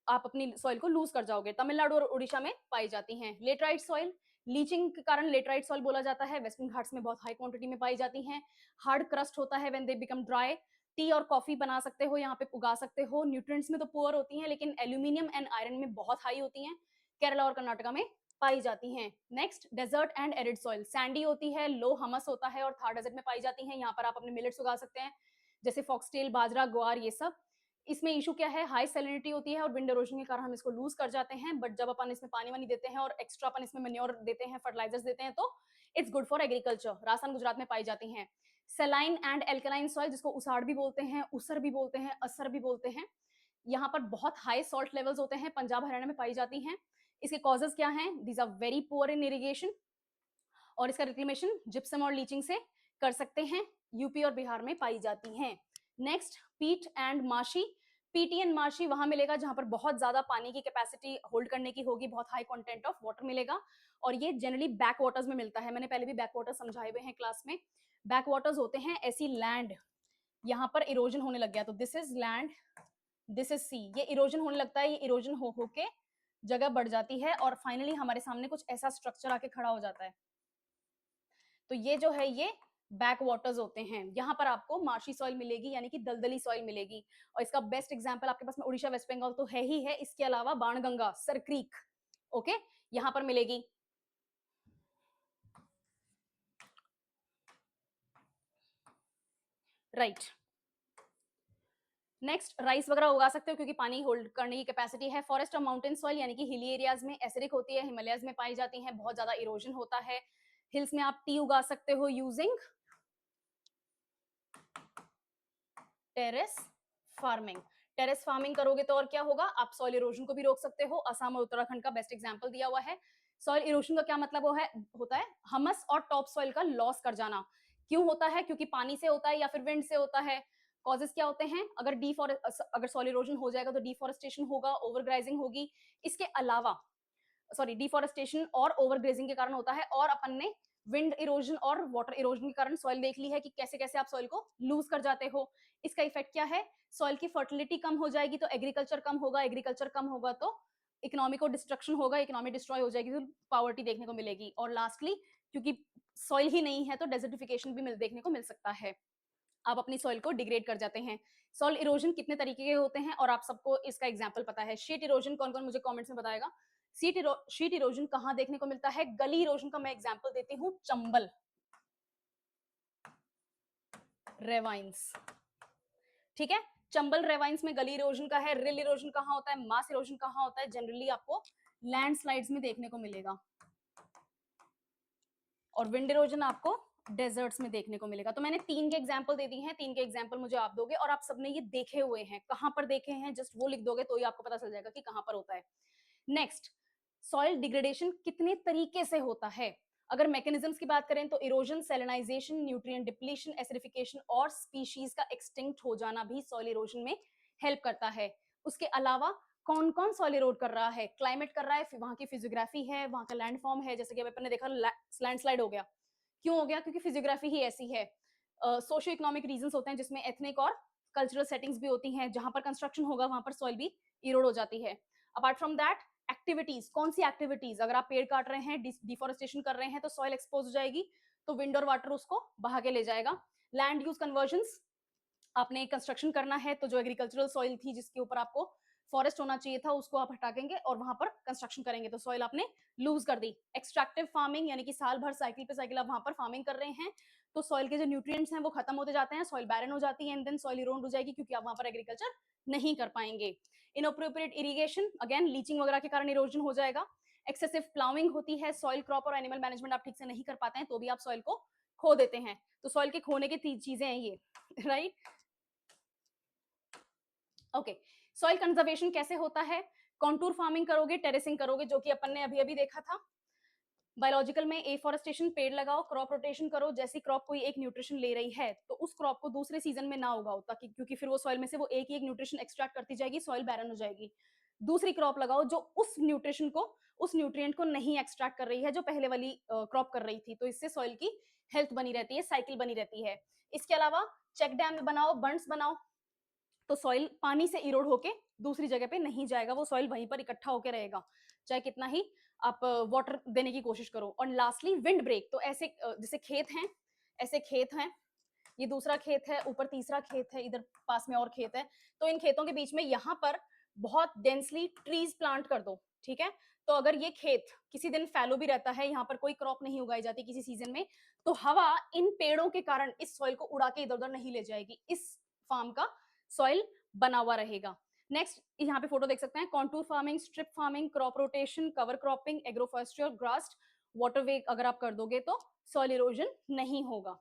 Speaker 1: आप अपनी सॉइल को लूज कर जाओगे। तमिलनाडु और उड़ीसा में पाई जाती हैं। लेटराइट सॉइल, लीचिंग के कारण लेटराइट सॉइल बोला जाता है, वेस्टर्न घाट्स में बहुत हाई क्वांटिटी में पाई जाती हैं। हार्ड क्रस्ट होता है when they become dry. T और कॉफी बना सकते हो, यहाँ पे उगा सकते हो। न्यूट्रिएंट्स में तो पुअर होती हैं, लेकिन एल्यूमिनियम एंड आयरन में बहुत हाई होती हैं। केरला और कर्नाटका में पाई जाती हैं। Next, desert and arid soil, sandy होती है, लो हमस होता है और थार डेजर्ट में पाई जाती हैं। यहाँ पर आप अपने मिलेट्स उगा सकते हैं, जैसे फॉक्सटेल, बाजरा, ग्वार, ये सब। इसमें इशू क्या है, हाई सैलिनिटी होती है और विंड इरोजन के कारण हम इसको लूज कर जाते हैं। बट जब अपन इसमें पानी वानी देते हैं और एक्स्ट्रा अपन इसमें मेन्योर देते हैं, फर्टिलाइजर्स देते हैं, तो it's good for agriculture. Rajasthan Gujarat में पाई जाती हैं। सेलाइन एंड एल्कलाइन सॉइल, जिसको उसाड़ भी बोलते हैं, उसर भी बोलते हैं, असर भी बोलते हैं, यहाँ पर बहुत हाई सॉल्ट लेवल्स होते हैं, पंजाब हरियाणा में पाई जाती हैं। इसके कॉजेज क्या हैं, these are very poor in irrigation, और इसका रिक्लेमेशन जिप्सम और लीचिंग से कर सकते हैं। यूपी और बिहार में पाई जाती हैं। नेक्स्ट, पीट एंड माशी। पीटी एंड माशी वहां मिलेगा जहां पर बहुत ज्यादा पानी की कैपेसिटी होल्ड करने की होगी, बहुत हाई कंटेंट ऑफ वाटर मिलेगा, और ये जनरली बैक वाटर्स में मिलता है। मैंने पहले भी बैक वाटर समझाए हुए हैं क्लास में। बैक वाटर्स होते हैं ऐसी लैंड, यहाँ पर इरोजन होने लग गया तो this is land, this is sea, ये इरोजन होने लगता है, ये इरोजन हो होके जगह बढ़ जाती है और फाइनली हमारे सामने कुछ ऐसा स्ट्रक्चर आके खड़ा हो जाता है। तो ये जो है ये बैक वाटर्स होते हैं। यहाँ पर आपको मार्शी सॉइल मिलेगी, यानी कि दलदली सॉइल मिलेगी, और इसका बेस्ट एग्जांपल आपके पास में उड़ीसा, वेस्ट बंगाल तो है ही है, इसके अलावा बाणगंगा, सर क्रीक, ओके, यहाँ पर मिलेगी। राइट। नेक्स्ट, राइस वगैरह उगा सकते हो क्योंकि पानी होल्ड करने की कैपेसिटी है। फॉरेस्ट और माउंटेन सॉइल, यानी कि हिली एरियाज में एसिडिक होती है, हिमालयस में पाई जाती है, बहुत ज्यादा इरोजन होता है। हिल्स में आप टी उगा सकते हो using terrace farming. Terrace farming करोगे तो और क्या होगा, आप सॉइल इरोजन को भी रोक सकते हो। असम और उत्तराखंड का बेस्ट एग्जांपल दिया हुआ है। सॉइल इरोजन का क्या मतलब होता है हमस और टॉप सॉइल का लॉस कर जाना। क्यों होता है, क्योंकि पानी से होता है या फिर विंड से होता है। कॉजेस क्या होते हैं, अगर सॉइल इरोजन हो जाएगा तो डिफॉरेस्टेशन होगा, ओवरग्राइजिंग होगी। इसके अलावा डिफॉरेस्टेशन और ओवरग्रेजिंग के कारण होता है, और अपन ने विंड इरोजन और वाटर इरोजन के कारण सॉइल देख ली है कि कैसे कैसे आप सॉइल को लूज कर जाते हो। इसका इफेक्ट क्या है, सॉइल की फर्टिलिटी कम हो जाएगी तो एग्रीकल्चर कम होगा, एग्रीकल्चर कम होगा तो इकोनॉमी को डिस्ट्रक्शन होगा, इकोनॉमी डिस्ट्रॉय हो जाएगी तो पॉवर्टी देखने को मिलेगी, और लास्टली क्योंकि सॉइल ही नहीं है तो डेजर्टिफिकेशन भी देखने को मिल सकता है। आप अपनी सॉइल को डिग्रेड कर जाते हैं। सॉइल इरोजन कितने तरीके के होते हैं और आप सबको इसका एग्जांपल पता है। शीट इरोजन कौन कौन मुझे कमेंट्स में बताएगा। शीट इरोजन कहाँ देखने को मिलता है, गली इरोजन का मैं एग्जांपल देती हूँ, चंबल, रेवाइंस, ठीक है। चंबल रेवाइंस में गली इरोजन का है। रिल इरोजन कहाँ होता है, मास इरोजन कहाँ होता है, जनरली आपको लैंडस्लाइड्स में देखने को मिलेगा, और विंड इरोजन आपको डेजर्ट्स में देखने को मिलेगा। तो मैंने 3 के एग्जांपल दे दी हैं, 3 के एग्जांपल मुझे आप दोगे और आप सबने ये देखे हुए हैं, कहां पर देखे हैं जस्ट वो लिख दोगे तो ही आपको पता चल जाएगा कि कहां पर होता है। नेक्स्ट, सॉइल डिग्रेडेशन कितने तरीके से होता है। अगर मैकेनिज्म्स की बात करें तो इरोजन, सैलिनाइजेशन, न्यूट्रिएंट डिप्लीशन, एसिडिफिकेशन और स्पीशीज का एक्सटिंक्ट हो जाना भी सॉइल इरोजन में हेल्प करता है। उसके अलावा कौन कौन सॉइल इरोड कर रहा है, क्लाइमेट कर रहा है, वहां की फिजियोग्राफी है, वहां का लैंडफॉर्म है, जैसे कि अपन ने देखा लैंडस्लाइड हो गया, क्यों हो गया? क्योंकि फिजियोग्राफी ही ऐसी है। सोशियो इकोनॉमिक रीजंस होते हैं जिसमें एथनिक और कल्चरल सेटिंग्स भी होती हैं। जहां पर कंस्ट्रक्शन होगा वहां पर सॉइल भी इरोड हो जाती है। अपार्ट फ्रॉम दैट, एक्टिविटीज, कौन सी एक्टिविटीज? अगर आप पेड़ काट रहे हैं, डिफोरेस्टेशन कर रहे हैं, तो सॉइल एक्सपोज हो जाएगी, तो विंड और वाटर उसको बहा के ले जाएगा। लैंड यूज कन्वर्जन्स, आपने कंस्ट्रक्शन करना है तो जो एग्रीकल्चरल सॉइल थी जिसके ऊपर आपको फॉरेस्ट होना चाहिए था उसको आप हटा देंगे और वहां पर कंस्ट्रक्शन करेंगे, तो सॉइल आपने लूज कर दी। एक्सट्रैक्टिव फार्मिंग, यानी कि साल भर साइकिल पे साइकिल आप वहां पर फार्मिंग कर रहे हैं, तो सॉइल के जो न्यूट्रिएंट्स हैं वो खत्म होते जाते हैं, सॉइल बैरन हो जाती है एंड देन सॉइल इरोड हो जाएगी क्योंकि आप वहां पर एग्रीकल्चर नहीं कर पाएंगे। इनअप्रोप्रिएट इरिगेशन, अगेन लीचिंग वगैरह के कारण इरोजन हो जाएगा। एक्सेसिव प्लाउइंग होती है, सॉइल क्रॉप और एनिमल मैनेजमेंट आप ठीक से नहीं कर पाते हैं तो भी आप सॉइल को खो देते हैं। तो सॉइल के खोने की चीजें हैं ये, राइट? ओके, सॉइल कंजर्वेशन कैसे होता है? कॉन्टूर फार्मिंग करोगे, टेरेसिंग करोगे, जो कि अपन ने अभी अभी देखा था। बायोलॉजिकल में एफॉरेस्टेशन, पेड़ लगाओ, क्रॉप रोटेशन करो। जैसी क्रॉप कोई एक न्यूट्रिशन ले रही है तो उस क्रॉप को दूसरे सीजन में ना उगाओ, ताकि क्योंकि फिर वो सॉइल में से वो एक ही एक न्यूट्रिशन एक्सट्रैक्ट करती जाएगी, सॉइल बैरन हो जाएगी। दूसरी क्रॉप लगाओ जो उस न्यूट्रिशन को, उस न्यूट्रिएंट को नहीं एक्सट्रैक्ट कर रही है जो पहले वाली क्रॉप कर रही थी, तो इससे सॉइल की हेल्थ बनी रहती है, साइकिल बनी रहती है। इसके अलावा चेक डैम बनाओ, बंड्स बनाओ, तो सॉइल पानी से इरोड होके दूसरी जगह पे नहीं जाएगा, वो सॉइल वहीं पर इकट्ठा होकर रहेगा चाहे कितना ही आप वाटर देने की कोशिश करो। और लास्टली विंड ब्रेक, तो ऐसे जैसे खेत हैं, ऐसे खेत हैं, ये दूसरा खेत है, ऊपर तीसरा खेत है, इधर पास में और खेत है, तो इन खेतों के बीच में यहाँ पर बहुत डेंसली ट्रीज प्लांट कर दो, ठीक है? तो अगर ये खेत किसी दिन फैलो भी रहता है, यहाँ पर कोई क्रॉप नहीं उगाई जाती किसी सीजन में, तो हवा इन पेड़ों के कारण इस सॉइल को उड़ा के इधर उधर नहीं ले जाएगी, इस फार्म का सॉइल बना हुआ रहेगा। नेक्स्ट यहाँ पे फोटो देख सकते हैं, contour farming, strip farming, crop rotation, cover cropping, agroforestry और ग्रास वाटरवे अगर आप कर दोगे तो सॉइल इरोजन नहीं होगा।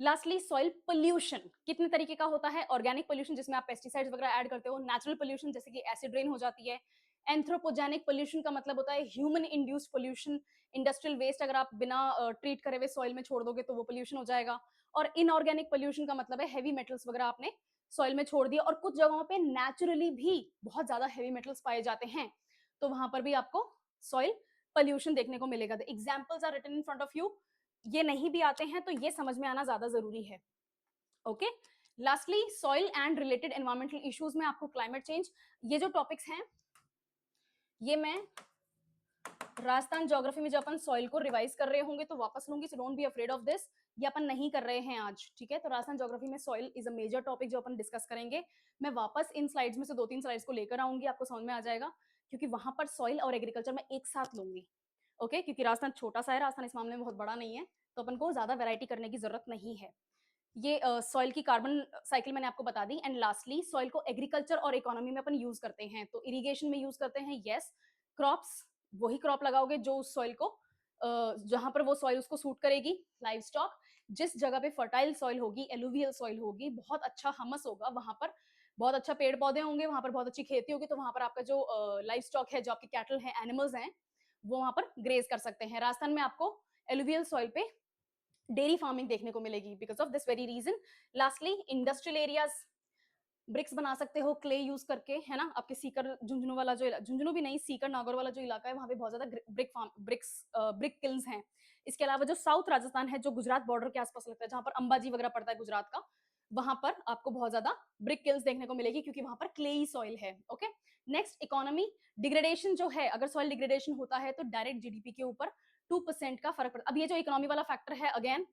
Speaker 1: लास्टली सॉइल पोल्यूशन कितने तरीके का होता है? ऑर्गेनिक पोल्यूशन जिसमें आप पेस्टिसाइड्स वगैरह ऐड करते हो, नेचुरल पोल्यूशन जैसे कि एसिड रेन हो जाती है, एंथ्रोपोजेनिक पोल्यूशन का मतलब होता है human induced pollution, industrial waste अगर आप बिना ट्रीट करे हुए सॉइल में छोड़ दोगे तो वो पोल्यूशन हो जाएगा। और इनऑर्गेनिक पोल्यूशन का मतलब है हैवी मेटल्स वगैरह आपने सॉइल में छोड़ दिया, और कुछ जगहों पे नेचुरली भी बहुत ज्यादा हैवी मेटल्स पाए जाते हैं, तो वहां पर भी आपको सॉइल पोल्यूशन देखने को मिलेगा। The examples are written in front of you. ये नहीं भी आते हैं तो ये समझ में आना ज्यादा जरूरी है। Okay, lastly soil and related environmental issues में आपको क्लाइमेट चेंज, ये जो टॉपिक्स हैं ये मैं राजस्थान ज्योग्राफी में जब अपन सॉइल को रिवाइज कर रहे होंगे तो वापस लूंगी, so don't be afraid of this. ये अपन नहीं कर रहे हैं आज, ठीक है? तो राजस्थान ज्योग्राफी में soil is a major topic जो अपन डिस्कस करेंगे। मैं वापस इन स्लाइड्स में से 2-3 स्लाइड्स को लेकर आऊंगी, आपको समझ में आ जाएगा, क्योंकि वहां पर सॉइल और एग्रीकल्चर मैं एक साथ लूंगी। ओके, क्योंकि राजस्थान छोटा सा है, राजस्थान इस मामले में बहुत बड़ा नहीं है, तो अपन को ज्यादा वैरायटी करने की जरूरत नहीं है। ये सॉइल की कार्बन साइकिल मैंने आपको बता दी। एंड लास्टली सॉइल को एग्रीकल्चर और इकोनॉमी में अपन यूज करते हैं, तो इरिगेशन में यूज करते हैं, यस। क्रॉप्स, वही क्रॉप लगाओगे जो उस सॉइल को जहां पर वो सॉइल उसको सूट करेगी। लाइव स्टॉक, जिस जगह पे फर्टाइल सॉइल होगी, एलुवियल सॉइल होगी, बहुत अच्छा हमस होगा, वहां पर बहुत अच्छा पेड़ पौधे होंगे, वहां पर बहुत अच्छी खेती होगी, तो वहां पर आपका जो लाइव स्टॉक है, जो आपके कैटल है, एनिमल्स हैं, वो वहां पर ग्रेज कर सकते हैं। राजस्थान में आपको एलुवियल सॉइल पे डेयरी फार्मिंग देखने को मिलेगी because of this very reason. Lastly industrial areas, bricks बना सकते हो क्ले यूज करके, है ना? आपके सीकर झुंझुनू वाला जो झुंझुनू भी नहीं, सीकर नागौर वाला जो इलाका है वहां पे बहुत ज्यादा ब्रिक किल्स हैं। इसके अलावा जो साउथ राजस्थान है, जो गुजरात बॉर्डर के आसपास लगता है, जहां पर अंबाजी वगैरह पड़ता है गुजरात का, वहां पर आपको बहुत ज्यादा ब्रिक किल्स देखने को मिलेगी क्योंकि वहां पर क्लेई सॉइल है। ओके, नेक्स्ट इकोनॉमी डिग्रेडेशन जो है, अगर सॉइल डिग्रेडेशन होता है तो डायरेक्ट जीडीपी के ऊपर 2% का फर्क पड़ता है। अब ये जो इकोनॉमी वाला फैक्टर है, अगेन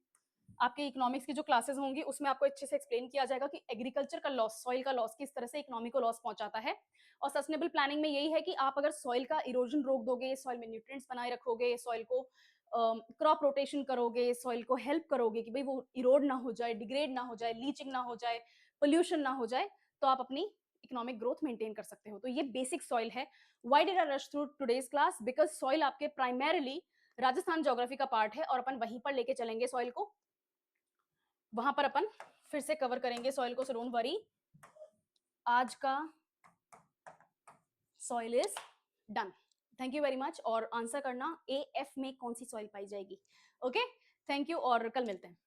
Speaker 1: आपके इकोनॉमिक्स की जो क्लासेस होंगी उसमें आपको अच्छे से एक्सप्लेन किया जाएगा कि एग्रीकल्चर का लॉस, सॉइल का लॉस किस तरह से इकोनॉमी को लॉस पहुंचाता है। और सस्टेनेबल प्लानिंग में यही है कि आप अगर सॉइल का इरोजन रोक दोगे, सॉइल में न्यूट्रिएंट्स बनाए रखोगे, सॉइल को क्रॉप रोटेशन करोगे, सॉइल को हेल्प करोगे कि भाई वो इरोड ना हो जाए, डिग्रेड ना हो जाए, लीचिंग ना हो जाए, पोल्यूशन ना हो जाए, तो आप अपनी इकोनॉमिक ग्रोथ मेंटेन कर सकते हो। तो ये बेसिक सॉइल है। Why did I rush through today's class? Because soil आपके प्राइमरीली राजस्थान ज्योग्राफी का पार्ट है और अपन वहीं पर लेके चलेंगे सॉइल को, वहां पर अपन फिर से कवर करेंगे सॉइल को, सो डोंट वरी। आज का soil is done. Thank you very much. और आंसर करना AF में कौन सी सॉइल पाई जाएगी। ओके, थैंक यू और कल मिलते हैं।